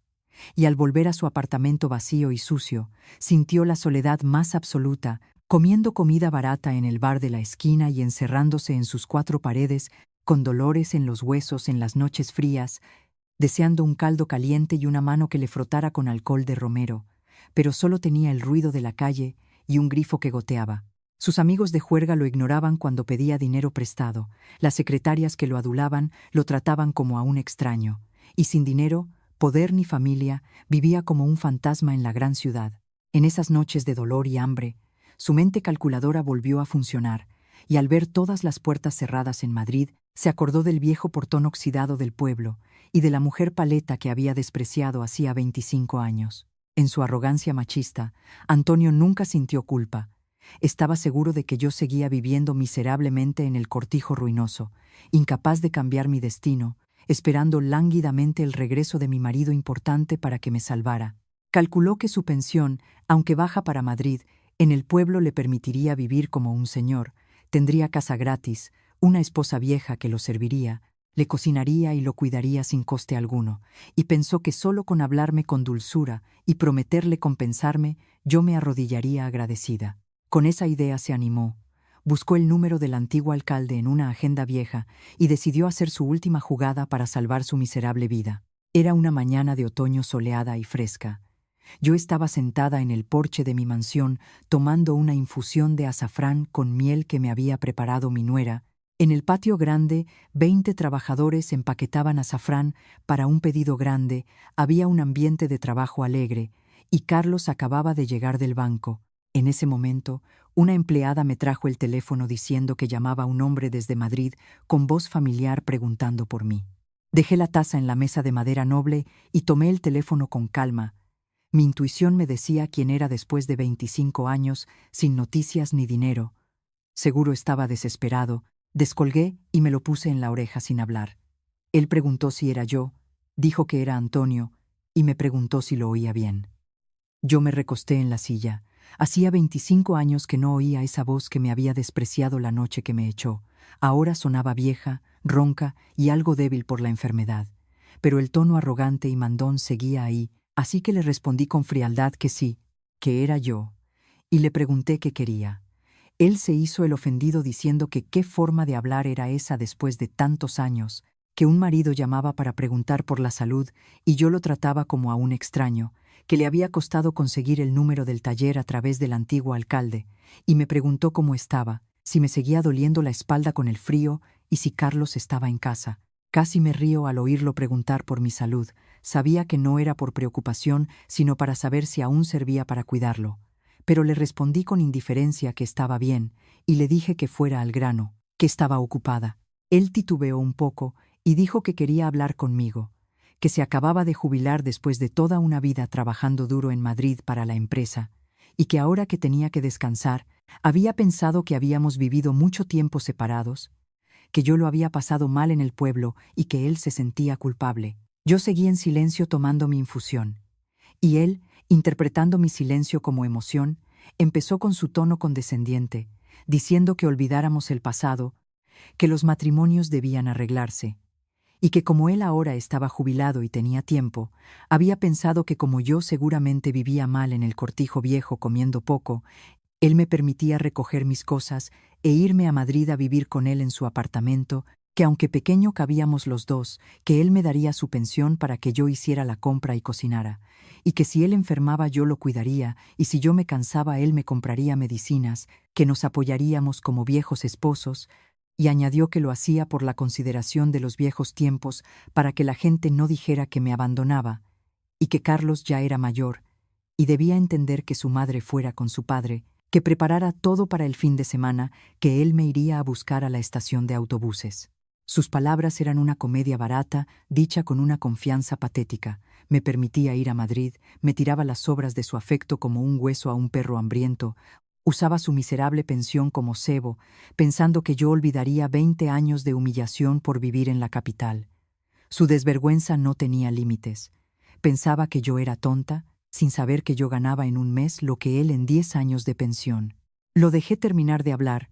Y al volver a su apartamento vacío y sucio, sintió la soledad más absoluta, comiendo comida barata en el bar de la esquina y encerrándose en sus 4 paredes, con dolores en los huesos en las noches frías, deseando un caldo caliente y una mano que le frotara con alcohol de romero, pero solo tenía el ruido de la calle y un grifo que goteaba. Sus amigos de juerga lo ignoraban cuando pedía dinero prestado, las secretarias que lo adulaban lo trataban como a un extraño, y sin dinero, poder ni familia, vivía como un fantasma en la gran ciudad. En esas noches de dolor y hambre, su mente calculadora volvió a funcionar, y al ver todas las puertas cerradas en Madrid, se acordó del viejo portón oxidado del pueblo y de la mujer paleta que había despreciado hacía 25 años. En su arrogancia machista, Antonio nunca sintió culpa. Estaba seguro de que yo seguía viviendo miserablemente en el cortijo ruinoso, incapaz de cambiar mi destino, esperando lánguidamente el regreso de mi marido importante para que me salvara. Calculó que su pensión, aunque baja para Madrid, en el pueblo le permitiría vivir como un señor, tendría casa gratis, una esposa vieja que lo serviría, le cocinaría y lo cuidaría sin coste alguno, y pensó que solo con hablarme con dulzura y prometerle compensarme, yo me arrodillaría agradecida. Con esa idea se animó, buscó el número del antiguo alcalde en una agenda vieja y decidió hacer su última jugada para salvar su miserable vida. Era una mañana de otoño soleada y fresca. Yo estaba sentada en el porche de mi mansión tomando una infusión de azafrán con miel que me había preparado mi nuera. En el patio grande, 20 trabajadores empaquetaban azafrán para un pedido grande, había un ambiente de trabajo alegre, y Carlos acababa de llegar del banco. En ese momento, una empleada me trajo el teléfono diciendo que llamaba a un hombre desde Madrid con voz familiar preguntando por mí. Dejé la taza en la mesa de madera noble y tomé el teléfono con calma. Mi intuición me decía quién era después de 25 años, sin noticias ni dinero. Seguro estaba desesperado. Descolgué y me lo puse en la oreja sin hablar. Él preguntó si era yo, dijo que era Antonio, y me preguntó si lo oía bien. Yo me recosté en la silla. Hacía 25 años que no oía esa voz que me había despreciado la noche que me echó. Ahora sonaba vieja, ronca y algo débil por la enfermedad. Pero el tono arrogante y mandón seguía ahí, así que le respondí con frialdad que sí, que era yo, y le pregunté qué quería. Él se hizo el ofendido diciendo que qué forma de hablar era esa después de tantos años, que un marido llamaba para preguntar por la salud y yo lo trataba como a un extraño, que le había costado conseguir el número del taller a través del antiguo alcalde, y me preguntó cómo estaba, si me seguía doliendo la espalda con el frío y si Carlos estaba en casa. Casi me río al oírlo preguntar por mi salud. Sabía que no era por preocupación, sino para saber si aún servía para cuidarlo. pero le respondí con indiferencia que estaba bien y le dije que fuera al grano, que estaba ocupada. Él titubeó un poco y dijo que quería hablar conmigo, que se acababa de jubilar después de toda una vida trabajando duro en Madrid para la empresa, y que ahora que tenía que descansar, había pensado que habíamos vivido mucho tiempo separados, que yo lo había pasado mal en el pueblo y que él se sentía culpable. Yo seguí en silencio tomando mi infusión, y él, interpretando mi silencio como emoción, empezó con su tono condescendiente, diciendo que olvidáramos el pasado, que los matrimonios debían arreglarse, y que como él ahora estaba jubilado y tenía tiempo, había pensado que como yo seguramente vivía mal en el cortijo viejo comiendo poco, él me permitía recoger mis cosas e irme a Madrid a vivir con él en su apartamento, que aunque pequeño cabíamos los dos, que él me daría su pensión para que yo hiciera la compra y cocinara, y que si él enfermaba yo lo cuidaría, y si yo me cansaba él me compraría medicinas, que nos apoyaríamos como viejos esposos, y añadió que lo hacía por la consideración de los viejos tiempos para que la gente no dijera que me abandonaba, y que Carlos ya era mayor, y debía entender que su madre fuera con su padre, que preparara todo para el fin de semana, que él me iría a buscar a la estación de autobuses. Sus palabras eran una comedia barata, dicha con una confianza patética. Me permitía ir a Madrid, me tiraba las sobras de su afecto como un hueso a un perro hambriento, usaba su miserable pensión como cebo, pensando que yo olvidaría 20 años de humillación por vivir en la capital. Su desvergüenza no tenía límites. Pensaba que yo era tonta, sin saber que yo ganaba en un mes lo que él en 10 años de pensión. Lo dejé terminar de hablar,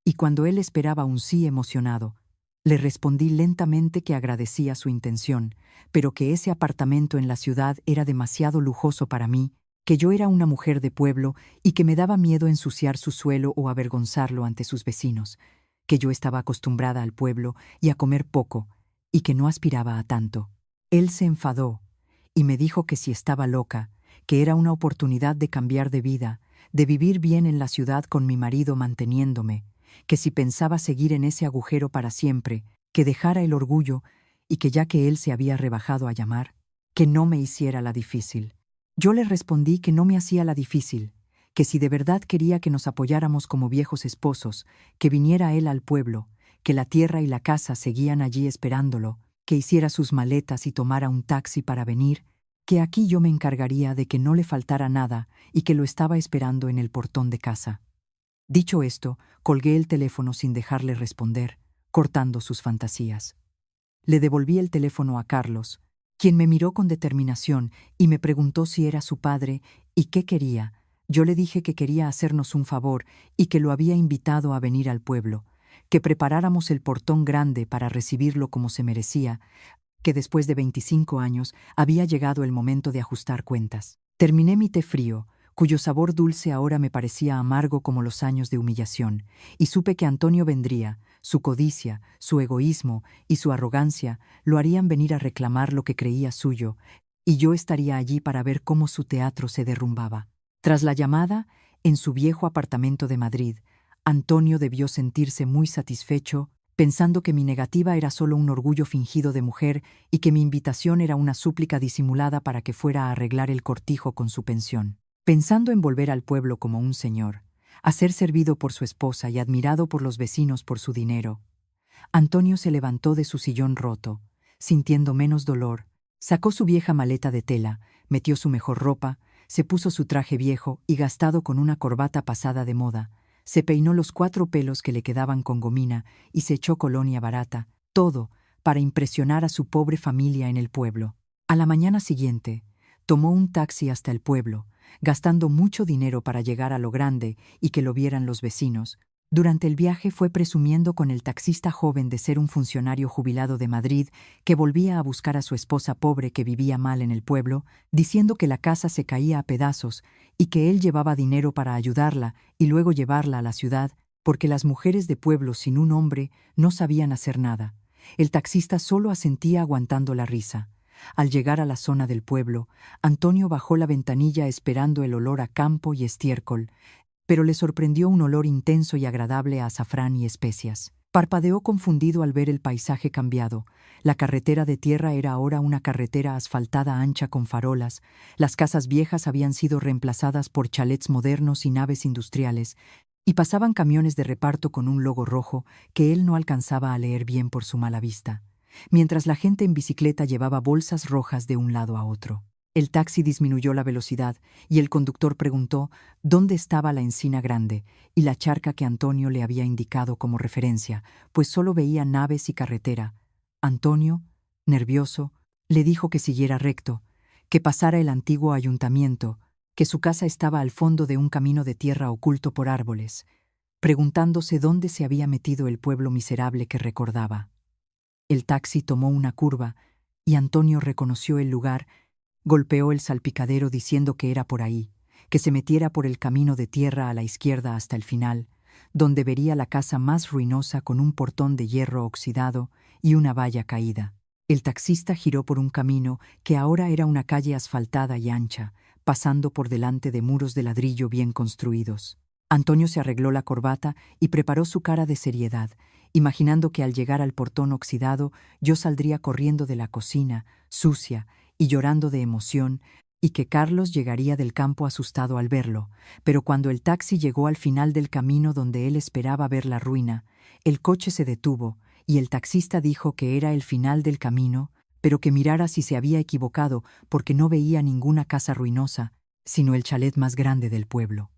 y cuando él esperaba un sí emocionado, le respondí lentamente que agradecía su intención, pero que ese apartamento en la ciudad era demasiado lujoso para mí, que yo era una mujer de pueblo y que me daba miedo ensuciar su suelo o avergonzarlo ante sus vecinos, que yo estaba acostumbrada al pueblo y a comer poco, y que no aspiraba a tanto. Él se enfadó y me dijo que si estaba loca, que era una oportunidad de cambiar de vida, de vivir bien en la ciudad con mi marido manteniéndome, que si pensaba seguir en ese agujero para siempre, que dejara el orgullo y que ya que él se había rebajado a llamar, que no me hiciera la difícil. Yo le respondí que no me hacía la difícil, que si de verdad quería que nos apoyáramos como viejos esposos, que viniera él al pueblo, que la tierra y la casa seguían allí esperándolo, que hiciera sus maletas y tomara un taxi para venir, que aquí yo me encargaría de que no le faltara nada y que lo estaba esperando en el portón de casa. Dicho esto, colgué el teléfono sin dejarle responder, cortando sus fantasías. Le devolví el teléfono a Carlos, quien me miró con determinación y me preguntó si era su padre y qué quería. Yo le dije que quería hacernos un favor y que lo había invitado a venir al pueblo, que preparáramos el portón grande para recibirlo como se merecía, que después de 25 años había llegado el momento de ajustar cuentas. Terminé mi té frío, cuyo sabor dulce ahora me parecía amargo como los años de humillación, y supe que Antonio vendría. Su codicia, su egoísmo y su arrogancia lo harían venir a reclamar lo que creía suyo, y yo estaría allí para ver cómo su teatro se derrumbaba. Tras la llamada, en su viejo apartamento de Madrid, Antonio debió sentirse muy satisfecho, pensando que mi negativa era solo un orgullo fingido de mujer y que mi invitación era una súplica disimulada para que fuera a arreglar el cortijo con su pensión. Pensando en volver al pueblo como un señor, a ser servido por su esposa y admirado por los vecinos por su dinero, Antonio se levantó de su sillón roto, sintiendo menos dolor, sacó su vieja maleta de tela, metió su mejor ropa, se puso su traje viejo y gastado con una corbata pasada de moda, se peinó los 4 pelos que le quedaban con gomina y se echó colonia barata, todo para impresionar a su pobre familia en el pueblo. A la mañana siguiente, tomó un taxi hasta el pueblo, gastando mucho dinero para llegar a lo grande y que lo vieran los vecinos. Durante el viaje fue presumiendo con el taxista joven de ser un funcionario jubilado de Madrid que volvía a buscar a su esposa pobre que vivía mal en el pueblo, diciendo que la casa se caía a pedazos y que él llevaba dinero para ayudarla y luego llevarla a la ciudad, porque las mujeres de pueblo sin un hombre no sabían hacer nada. El taxista solo asentía aguantando la risa. Al llegar a la zona del pueblo, Antonio bajó la ventanilla esperando el olor a campo y estiércol, pero le sorprendió un olor intenso y agradable a azafrán y especias. Parpadeó confundido al ver el paisaje cambiado. La carretera de tierra era ahora una carretera asfaltada ancha con farolas, las casas viejas habían sido reemplazadas por chalets modernos y naves industriales, y pasaban camiones de reparto con un logo rojo que él no alcanzaba a leer bien por su mala vista, mientras la gente en bicicleta llevaba bolsas rojas de un lado a otro. El taxi disminuyó la velocidad y el conductor preguntó dónde estaba la encina grande y la charca que Antonio le había indicado como referencia, pues solo veía naves y carretera. Antonio, nervioso, le dijo que siguiera recto, que pasara el antiguo ayuntamiento, que su casa estaba al fondo de un camino de tierra oculto por árboles, preguntándose dónde se había metido el pueblo miserable que recordaba. El taxi tomó una curva y Antonio reconoció el lugar. Golpeó el salpicadero diciendo que era por ahí, que se metiera por el camino de tierra a la izquierda hasta el final, donde vería la casa más ruinosa con un portón de hierro oxidado y una valla caída. El taxista giró por un camino que ahora era una calle asfaltada y ancha, pasando por delante de muros de ladrillo bien construidos. Antonio se arregló la corbata y preparó su cara de seriedad, imaginando que al llegar al portón oxidado yo saldría corriendo de la cocina, sucia, y llorando de emoción, y que Carlos llegaría del campo asustado al verlo, pero cuando el taxi llegó al final del camino donde él esperaba ver la ruina, el coche se detuvo, y el taxista dijo que era el final del camino, pero que mirara si se había equivocado porque no veía ninguna casa ruinosa, sino el chalet más grande del pueblo.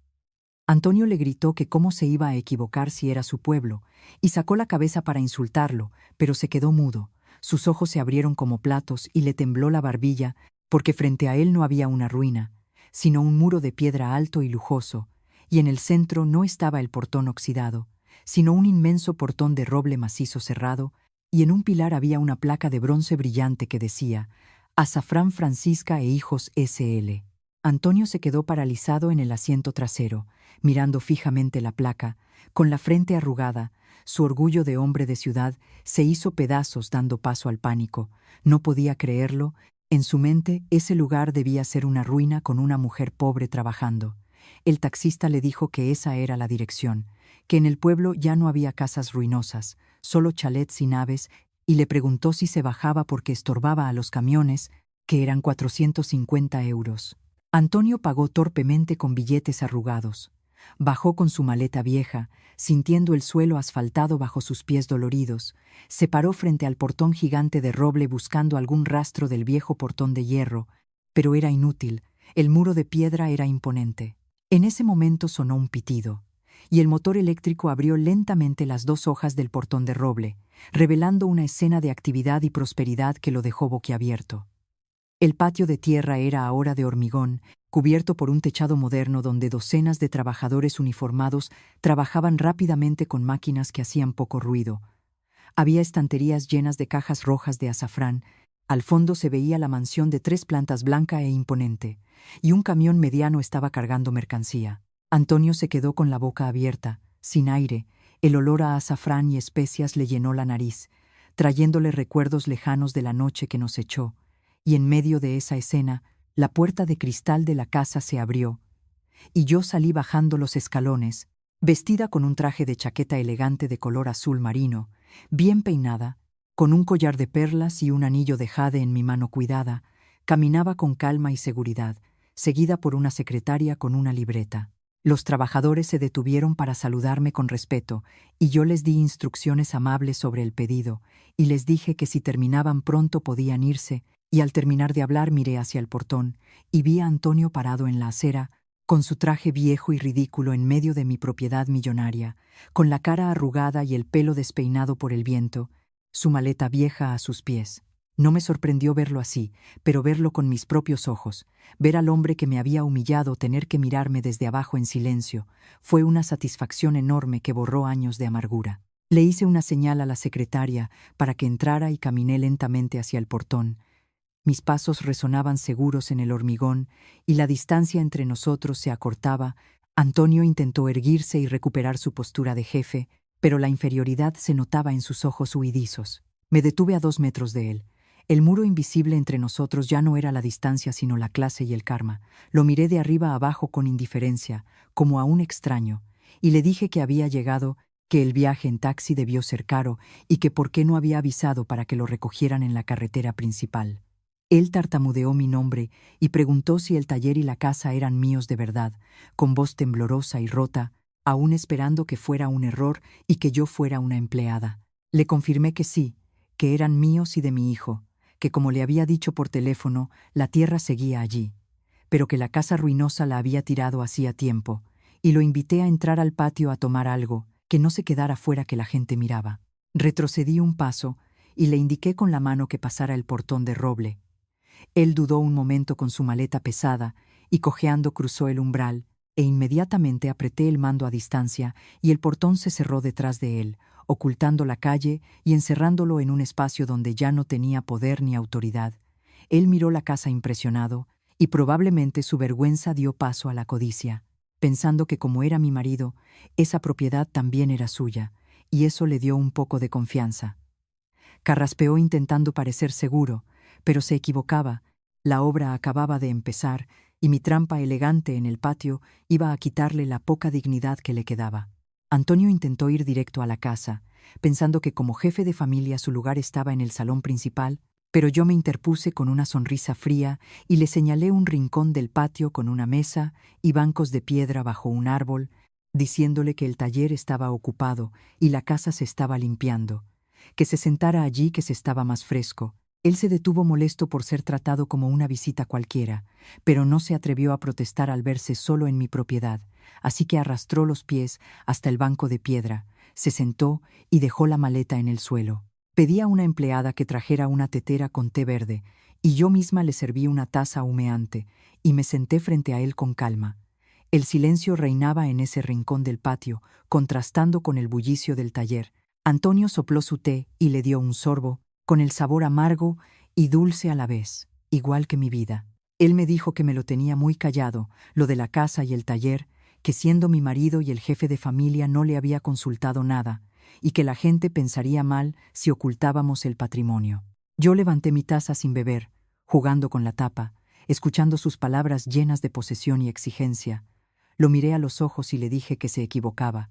Antonio le gritó que cómo se iba a equivocar si era su pueblo, y sacó la cabeza para insultarlo, pero se quedó mudo. Sus ojos se abrieron como platos y le tembló la barbilla, porque frente a él no había una ruina, sino un muro de piedra alto y lujoso, y en el centro no estaba el portón oxidado, sino un inmenso portón de roble macizo cerrado, y en un pilar había una placa de bronce brillante que decía Azafrán Francisca e Hijos S.L. Antonio se quedó paralizado en el asiento trasero, mirando fijamente la placa, con la frente arrugada. Su orgullo de hombre de ciudad se hizo pedazos dando paso al pánico. No podía creerlo. En su mente, ese lugar debía ser una ruina con una mujer pobre trabajando. El taxista le dijo que esa era la dirección, que en el pueblo ya no había casas ruinosas, solo chalets y naves, y le preguntó si se bajaba porque estorbaba a los camiones, que eran 450 euros. Antonio pagó torpemente con billetes arrugados. Bajó con su maleta vieja, sintiendo el suelo asfaltado bajo sus pies doloridos. Se paró frente al portón gigante de roble buscando algún rastro del viejo portón de hierro, pero era inútil, el muro de piedra era imponente. En ese momento sonó un pitido, y el motor eléctrico abrió lentamente las dos hojas del portón de roble, revelando una escena de actividad y prosperidad que lo dejó boquiabierto. El patio de tierra era ahora de hormigón, cubierto por un techado moderno donde docenas de trabajadores uniformados trabajaban rápidamente con máquinas que hacían poco ruido. Había estanterías llenas de cajas rojas de azafrán, al fondo se veía la mansión de 3 plantas blanca e imponente, y un camión mediano estaba cargando mercancía. Antonio se quedó con la boca abierta, sin aire, el olor a azafrán y especias le llenó la nariz, trayéndole recuerdos lejanos de la noche que nos echó. Y en medio de esa escena, la puerta de cristal de la casa se abrió, y yo salí bajando los escalones, vestida con un traje de chaqueta elegante de color azul marino, bien peinada, con un collar de perlas y un anillo de jade en mi mano cuidada, caminaba con calma y seguridad, seguida por una secretaria con una libreta. Los trabajadores se detuvieron para saludarme con respeto, y yo les di instrucciones amables sobre el pedido, y les dije que si terminaban pronto podían irse, y al terminar de hablar miré hacia el portón, y vi a Antonio parado en la acera, con su traje viejo y ridículo en medio de mi propiedad millonaria, con la cara arrugada y el pelo despeinado por el viento, su maleta vieja a sus pies. No me sorprendió verlo así, pero verlo con mis propios ojos, ver al hombre que me había humillado tener que mirarme desde abajo en silencio, fue una satisfacción enorme que borró años de amargura. Le hice una señal a la secretaria para que entrara y caminé lentamente hacia el portón. Mis pasos resonaban seguros en el hormigón y la distancia entre nosotros se acortaba. Antonio intentó erguirse y recuperar su postura de jefe, pero la inferioridad se notaba en sus ojos huidizos. Me detuve a 2 metros de él. El muro invisible entre nosotros ya no era la distancia sino la clase y el karma. Lo miré de arriba a abajo con indiferencia, como a un extraño, y le dije que había llegado, que el viaje en taxi debió ser caro y que por qué no había avisado para que lo recogieran en la carretera principal. Él tartamudeó mi nombre y preguntó si el taller y la casa eran míos de verdad, con voz temblorosa y rota, aún esperando que fuera un error y que yo fuera una empleada. Le confirmé que sí, que eran míos y de mi hijo, que como le había dicho por teléfono, la tierra seguía allí, pero que la casa ruinosa la había tirado hacía tiempo, y lo invité a entrar al patio a tomar algo, que no se quedara fuera que la gente miraba. Retrocedí un paso y le indiqué con la mano que pasara el portón de roble. Él dudó un momento con su maleta pesada y cojeando cruzó el umbral, e inmediatamente apreté el mando a distancia y el portón se cerró detrás de él, ocultando la calle y encerrándolo en un espacio donde ya no tenía poder ni autoridad. Él miró la casa impresionado y probablemente su vergüenza dio paso a la codicia, pensando que como era mi marido, esa propiedad también era suya, y eso le dio un poco de confianza. Carraspeó intentando parecer seguro, pero se equivocaba. La obra acababa de empezar y mi trampa elegante en el patio iba a quitarle la poca dignidad que le quedaba. Antonio intentó ir directo a la casa, pensando que como jefe de familia su lugar estaba en el salón principal, pero yo me interpuse con una sonrisa fría y le señalé un rincón del patio con una mesa y bancos de piedra bajo un árbol, diciéndole que el taller estaba ocupado y la casa se estaba limpiando, que se sentara allí que se estaba más fresco. Él se detuvo molesto por ser tratado como una visita cualquiera, pero no se atrevió a protestar al verse solo en mi propiedad, así que arrastró los pies hasta el banco de piedra, se sentó y dejó la maleta en el suelo. Pedí a una empleada que trajera una tetera con té verde, y yo misma le serví una taza humeante, y me senté frente a él con calma. El silencio reinaba en ese rincón del patio, contrastando con el bullicio del taller. Antonio sopló su té y le dio un sorbo, con el sabor amargo y dulce a la vez, igual que mi vida. Él me dijo que me lo tenía muy callado, lo de la casa y el taller, que siendo mi marido y el jefe de familia no le había consultado nada, y que la gente pensaría mal si ocultábamos el patrimonio. Yo levanté mi taza sin beber, jugando con la tapa, escuchando sus palabras llenas de posesión y exigencia. Lo miré a los ojos y le dije que se equivocaba,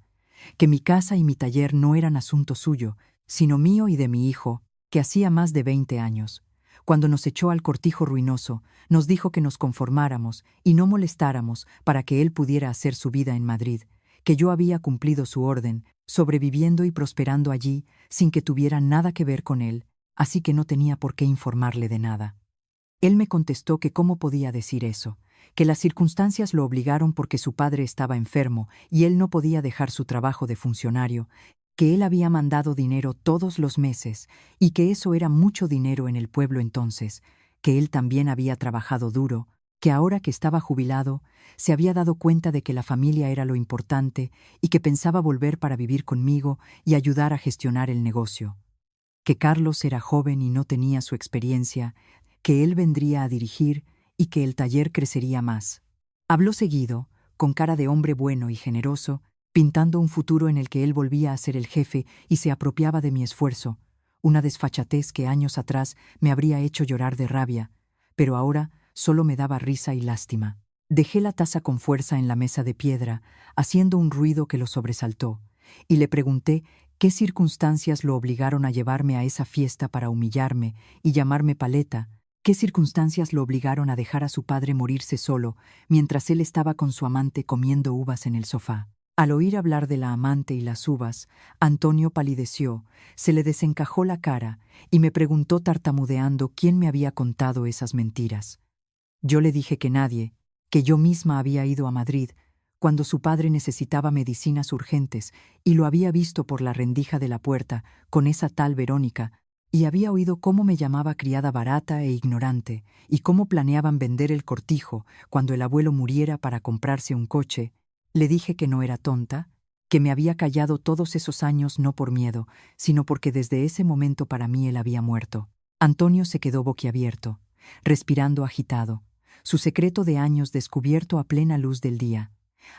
que mi casa y mi taller no eran asunto suyo, sino mío y de mi hijo, que hacía más de 20 años. Cuando nos echó al cortijo ruinoso, nos dijo que nos conformáramos y no molestáramos para que él pudiera hacer su vida en Madrid, que yo había cumplido su orden, sobreviviendo y prosperando allí sin que tuviera nada que ver con él, así que no tenía por qué informarle de nada. Él me contestó que cómo podía decir eso, que las circunstancias lo obligaron porque su padre estaba enfermo y él no podía dejar su trabajo de funcionario, que él había mandado dinero todos los meses y que eso era mucho dinero en el pueblo entonces, que él también había trabajado duro, que ahora que estaba jubilado, se había dado cuenta de que la familia era lo importante y que pensaba volver para vivir conmigo y ayudar a gestionar el negocio, que Carlos era joven y no tenía su experiencia, que él vendría a dirigir y que el taller crecería más. Habló seguido, con cara de hombre bueno y generoso, pintando un futuro en el que él volvía a ser el jefe y se apropiaba de mi esfuerzo, una desfachatez que años atrás me habría hecho llorar de rabia, pero ahora solo me daba risa y lástima. Dejé la taza con fuerza en la mesa de piedra, haciendo un ruido que lo sobresaltó, y le pregunté qué circunstancias lo obligaron a llevarme a esa fiesta para humillarme y llamarme paleta, qué circunstancias lo obligaron a dejar a su padre morirse solo mientras él estaba con su amante comiendo uvas en el sofá. Al oír hablar de la amante y las uvas, Antonio palideció, se le desencajó la cara y me preguntó tartamudeando quién me había contado esas mentiras. Yo le dije que nadie, que yo misma había ido a Madrid cuando su padre necesitaba medicinas urgentes y lo había visto por la rendija de la puerta con esa tal Verónica, y había oído cómo me llamaba criada barata e ignorante y cómo planeaban vender el cortijo cuando el abuelo muriera para comprarse un coche. Le dije que no era tonta, que me había callado todos esos años no por miedo, sino porque desde ese momento para mí él había muerto. Antonio se quedó boquiabierto, respirando agitado, su secreto de años descubierto a plena luz del día.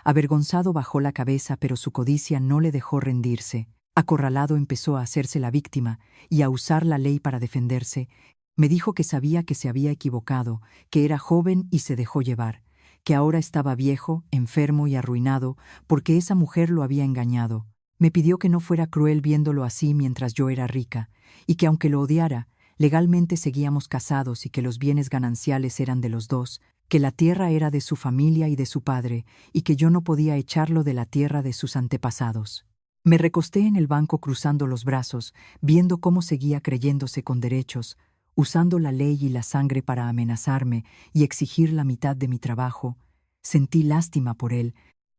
Avergonzado bajó la cabeza, pero su codicia no le dejó rendirse. Acorralado empezó a hacerse la víctima y a usar la ley para defenderse. Me dijo que sabía que se había equivocado, que era joven y se dejó llevar, que ahora estaba viejo, enfermo y arruinado porque esa mujer lo había engañado, Me pidió que no fuera cruel viéndolo así mientras yo era rica, y que aunque lo odiara, legalmente seguíamos casados y que los bienes gananciales eran de los dos, que la tierra era de su familia y de su padre, y que yo no podía echarlo de la tierra de sus antepasados. Me recosté en el banco cruzando los brazos, viendo cómo seguía creyéndose con derechos, usando la ley y la sangre para amenazarme y exigir la mitad de mi trabajo. Sentí lástima por él.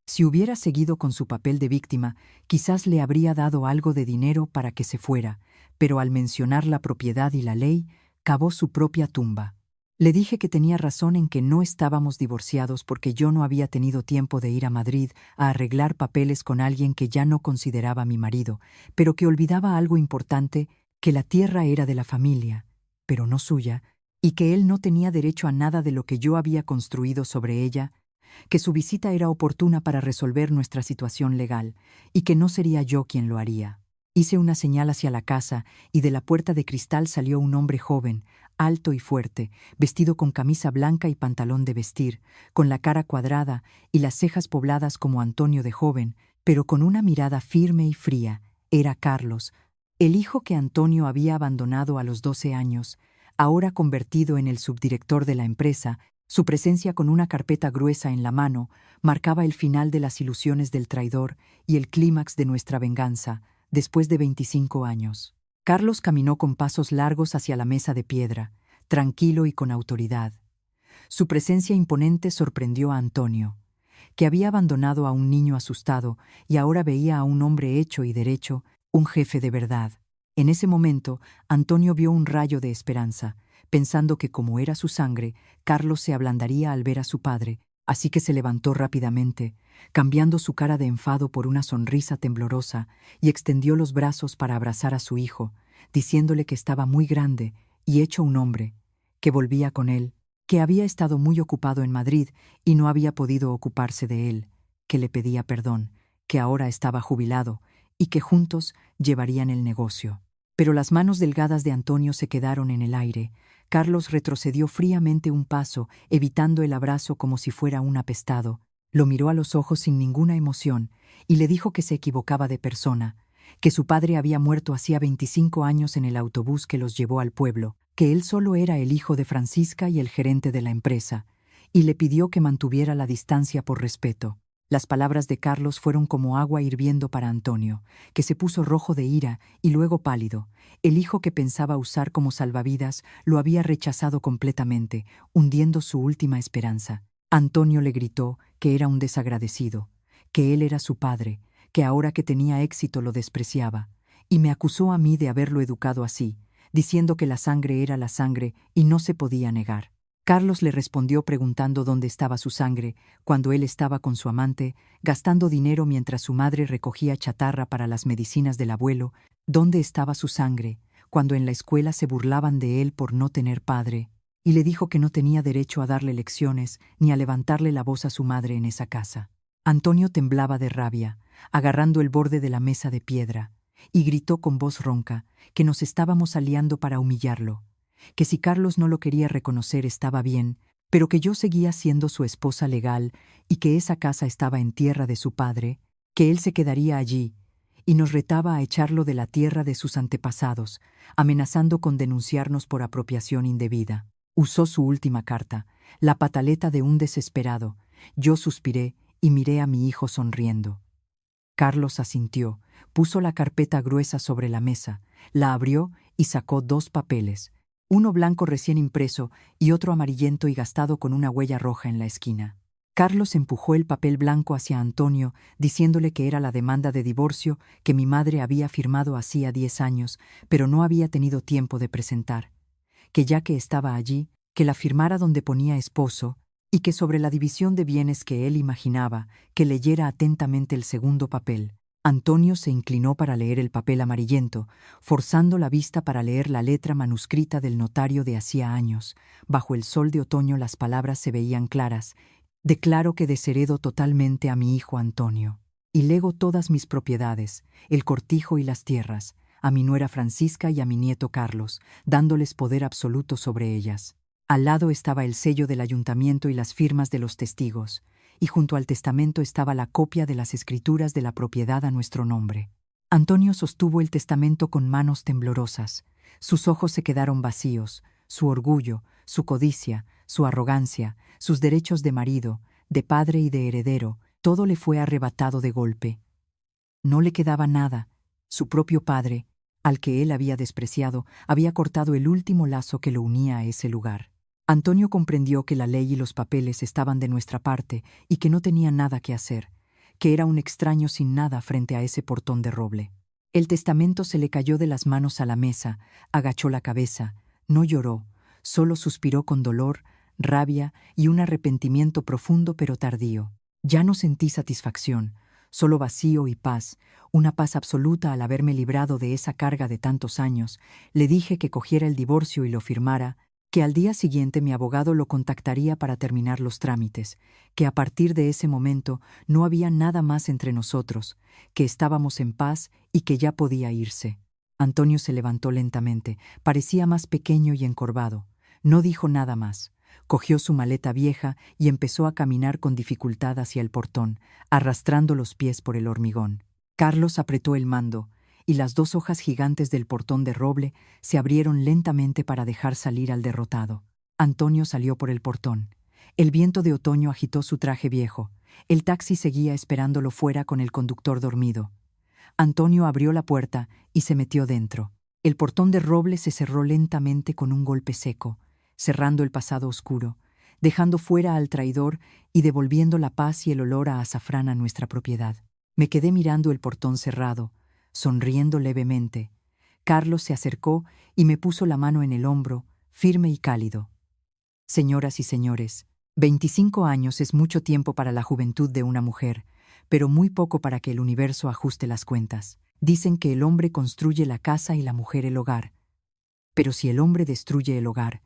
Si hubiera seguido con su papel de víctima, quizás le habría dado algo de dinero para que se fuera, pero al mencionar la propiedad y la ley, cavó su propia tumba. Le dije que tenía razón en que no estábamos divorciados porque yo no había tenido tiempo de ir a Madrid a arreglar papeles con alguien que ya no consideraba mi marido, pero que olvidaba algo importante, que la tierra era de la familia, pero no suya, y que él no tenía derecho a nada de lo que yo había construido sobre ella, que su visita era oportuna para resolver nuestra situación legal, y que no sería yo quien lo haría. Hice una señal hacia la casa, y de la puerta de cristal salió un hombre joven, alto y fuerte, vestido con camisa blanca y pantalón de vestir, con la cara cuadrada y las cejas pobladas como Antonio de joven, pero con una mirada firme y fría. Era Carlos, el hijo que Antonio había abandonado a los 12 años, ahora convertido en el subdirector de la empresa. Su presencia con una carpeta gruesa en la mano marcaba el final de las ilusiones del traidor y el clímax de nuestra venganza, después de 25 años. Carlos caminó con pasos largos hacia la mesa de piedra, tranquilo y con autoridad. Su presencia imponente sorprendió a Antonio, que había abandonado a un niño asustado y ahora veía a un hombre hecho y derecho, un jefe de verdad. En ese momento, Antonio vio un rayo de esperanza, pensando que como era su sangre, Carlos se ablandaría al ver a su padre, así que se levantó rápidamente, cambiando su cara de enfado por una sonrisa temblorosa, y extendió los brazos para abrazar a su hijo, diciéndole que estaba muy grande y hecho un hombre, que volvía con él, que había estado muy ocupado en Madrid y no había podido ocuparse de él, que le pedía perdón, que ahora estaba jubilado y que juntos llevarían el negocio. Pero las manos delgadas de Antonio se quedaron en el aire. Carlos retrocedió fríamente un paso, evitando el abrazo como si fuera un apestado. Lo miró a los ojos sin ninguna emoción y le dijo que se equivocaba de persona, que su padre había muerto hacía 25 años en el autobús que los llevó al pueblo, que él solo era el hijo de Francisca y el gerente de la empresa, y le pidió que mantuviera la distancia por respeto. Las palabras de Carlos fueron como agua hirviendo para Antonio, que se puso rojo de ira y luego pálido. El hijo que pensaba usar como salvavidas lo había rechazado completamente, hundiendo su última esperanza. Antonio le gritó que era un desagradecido, que él era su padre, que ahora que tenía éxito lo despreciaba, y me acusó a mí de haberlo educado así, diciendo que la sangre era la sangre y no se podía negar. Carlos le respondió preguntando dónde estaba su sangre, cuando él estaba con su amante, gastando dinero mientras su madre recogía chatarra para las medicinas del abuelo. ¿Dónde estaba su sangre, cuando en la escuela se burlaban de él por no tener padre? Y le dijo que no tenía derecho a darle lecciones ni a levantarle la voz a su madre en esa casa. Antonio temblaba de rabia, agarrando el borde de la mesa de piedra, y gritó con voz ronca que nos estábamos aliando para humillarlo, que si Carlos no lo quería reconocer estaba bien, pero que yo seguía siendo su esposa legal y que esa casa estaba en tierra de su padre, que él se quedaría allí, y nos retaba a echarlo de la tierra de sus antepasados, amenazando con denunciarnos por apropiación indebida. Usó su última carta, la pataleta de un desesperado. Yo suspiré y miré a mi hijo sonriendo. Carlos asintió, puso la carpeta gruesa sobre la mesa, la abrió y sacó 2 papeles, uno blanco recién impreso y otro amarillento y gastado con una huella roja en la esquina. Carlos empujó el papel blanco hacia Antonio, diciéndole que era la demanda de divorcio que mi madre había firmado hacía 10 años, pero no había tenido tiempo de presentar, que ya que estaba allí, que la firmara donde ponía esposo, y que sobre la división de bienes que él imaginaba, que leyera atentamente el segundo papel. Antonio se inclinó para leer el papel amarillento, forzando la vista para leer la letra manuscrita del notario de hacía años. Bajo el sol de otoño las palabras se veían claras. Declaro que desheredo totalmente a mi hijo Antonio, y lego todas mis propiedades, el cortijo y las tierras, a mi nuera Francisca y a mi nieto Carlos, dándoles poder absoluto sobre ellas. Al lado estaba el sello del ayuntamiento y las firmas de los testigos, y junto al testamento estaba la copia de las escrituras de la propiedad a nuestro nombre. Antonio sostuvo el testamento con manos temblorosas. Sus ojos se quedaron vacíos, su orgullo, su codicia, su arrogancia, sus derechos de marido, de padre y de heredero, todo le fue arrebatado de golpe. No le quedaba nada. Su propio padre, al que él había despreciado, había cortado el último lazo que lo unía a ese lugar. Antonio comprendió que la ley y los papeles estaban de nuestra parte y que no tenía nada que hacer, que era un extraño sin nada frente a ese portón de roble. El testamento se le cayó de las manos a la mesa, agachó la cabeza, no lloró, solo suspiró con dolor, rabia y un arrepentimiento profundo pero tardío. Ya no sentí satisfacción, solo vacío y paz, una paz absoluta al haberme librado de esa carga de tantos años. Le dije que cogiera el divorcio y lo firmara, que al día siguiente mi abogado lo contactaría para terminar los trámites, que a partir de ese momento no había nada más entre nosotros, que estábamos en paz y que ya podía irse. Antonio se levantó lentamente, parecía más pequeño y encorvado. No dijo nada más. Cogió su maleta vieja y empezó a caminar con dificultad hacia el portón, arrastrando los pies por el hormigón. Carlos apretó el mando, y las dos hojas gigantes del portón de roble se abrieron lentamente para dejar salir al derrotado. Antonio salió por el portón. El viento de otoño agitó su traje viejo. El taxi seguía esperándolo fuera con el conductor dormido. Antonio abrió la puerta y se metió dentro. El portón de roble se cerró lentamente con un golpe seco, cerrando el pasado oscuro, dejando fuera al traidor y devolviendo la paz y el olor a azafrán a nuestra propiedad. Me quedé mirando el portón cerrado, sonriendo levemente. Carlos se acercó y me puso la mano en el hombro, firme y cálido. Señoras y señores, 25 años es mucho tiempo para la juventud de una mujer, pero muy poco para que el universo ajuste las cuentas. Dicen que el hombre construye la casa y la mujer el hogar. Pero si el hombre destruye el hogar,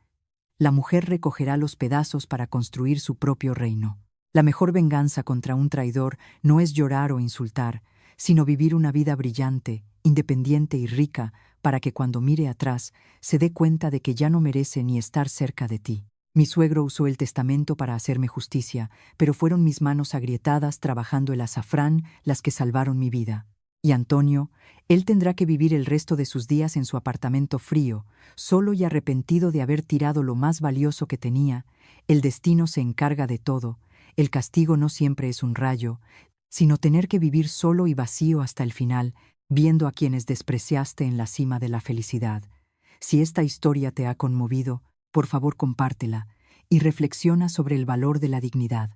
la mujer recogerá los pedazos para construir su propio reino. La mejor venganza contra un traidor no es llorar o insultar, sino vivir una vida brillante, independiente y rica, para que cuando mire atrás se dé cuenta de que ya no merece ni estar cerca de ti. Mi suegro usó el testamento para hacerme justicia, pero fueron mis manos agrietadas trabajando el azafrán las que salvaron mi vida. Y Antonio, él tendrá que vivir el resto de sus días en su apartamento frío, solo y arrepentido de haber tirado lo más valioso que tenía. El destino se encarga de todo, el castigo no siempre es un rayo, sino tener que vivir solo y vacío hasta el final, viendo a quienes despreciaste en la cima de la felicidad. Si esta historia te ha conmovido, por favor compártela y reflexiona sobre el valor de la dignidad.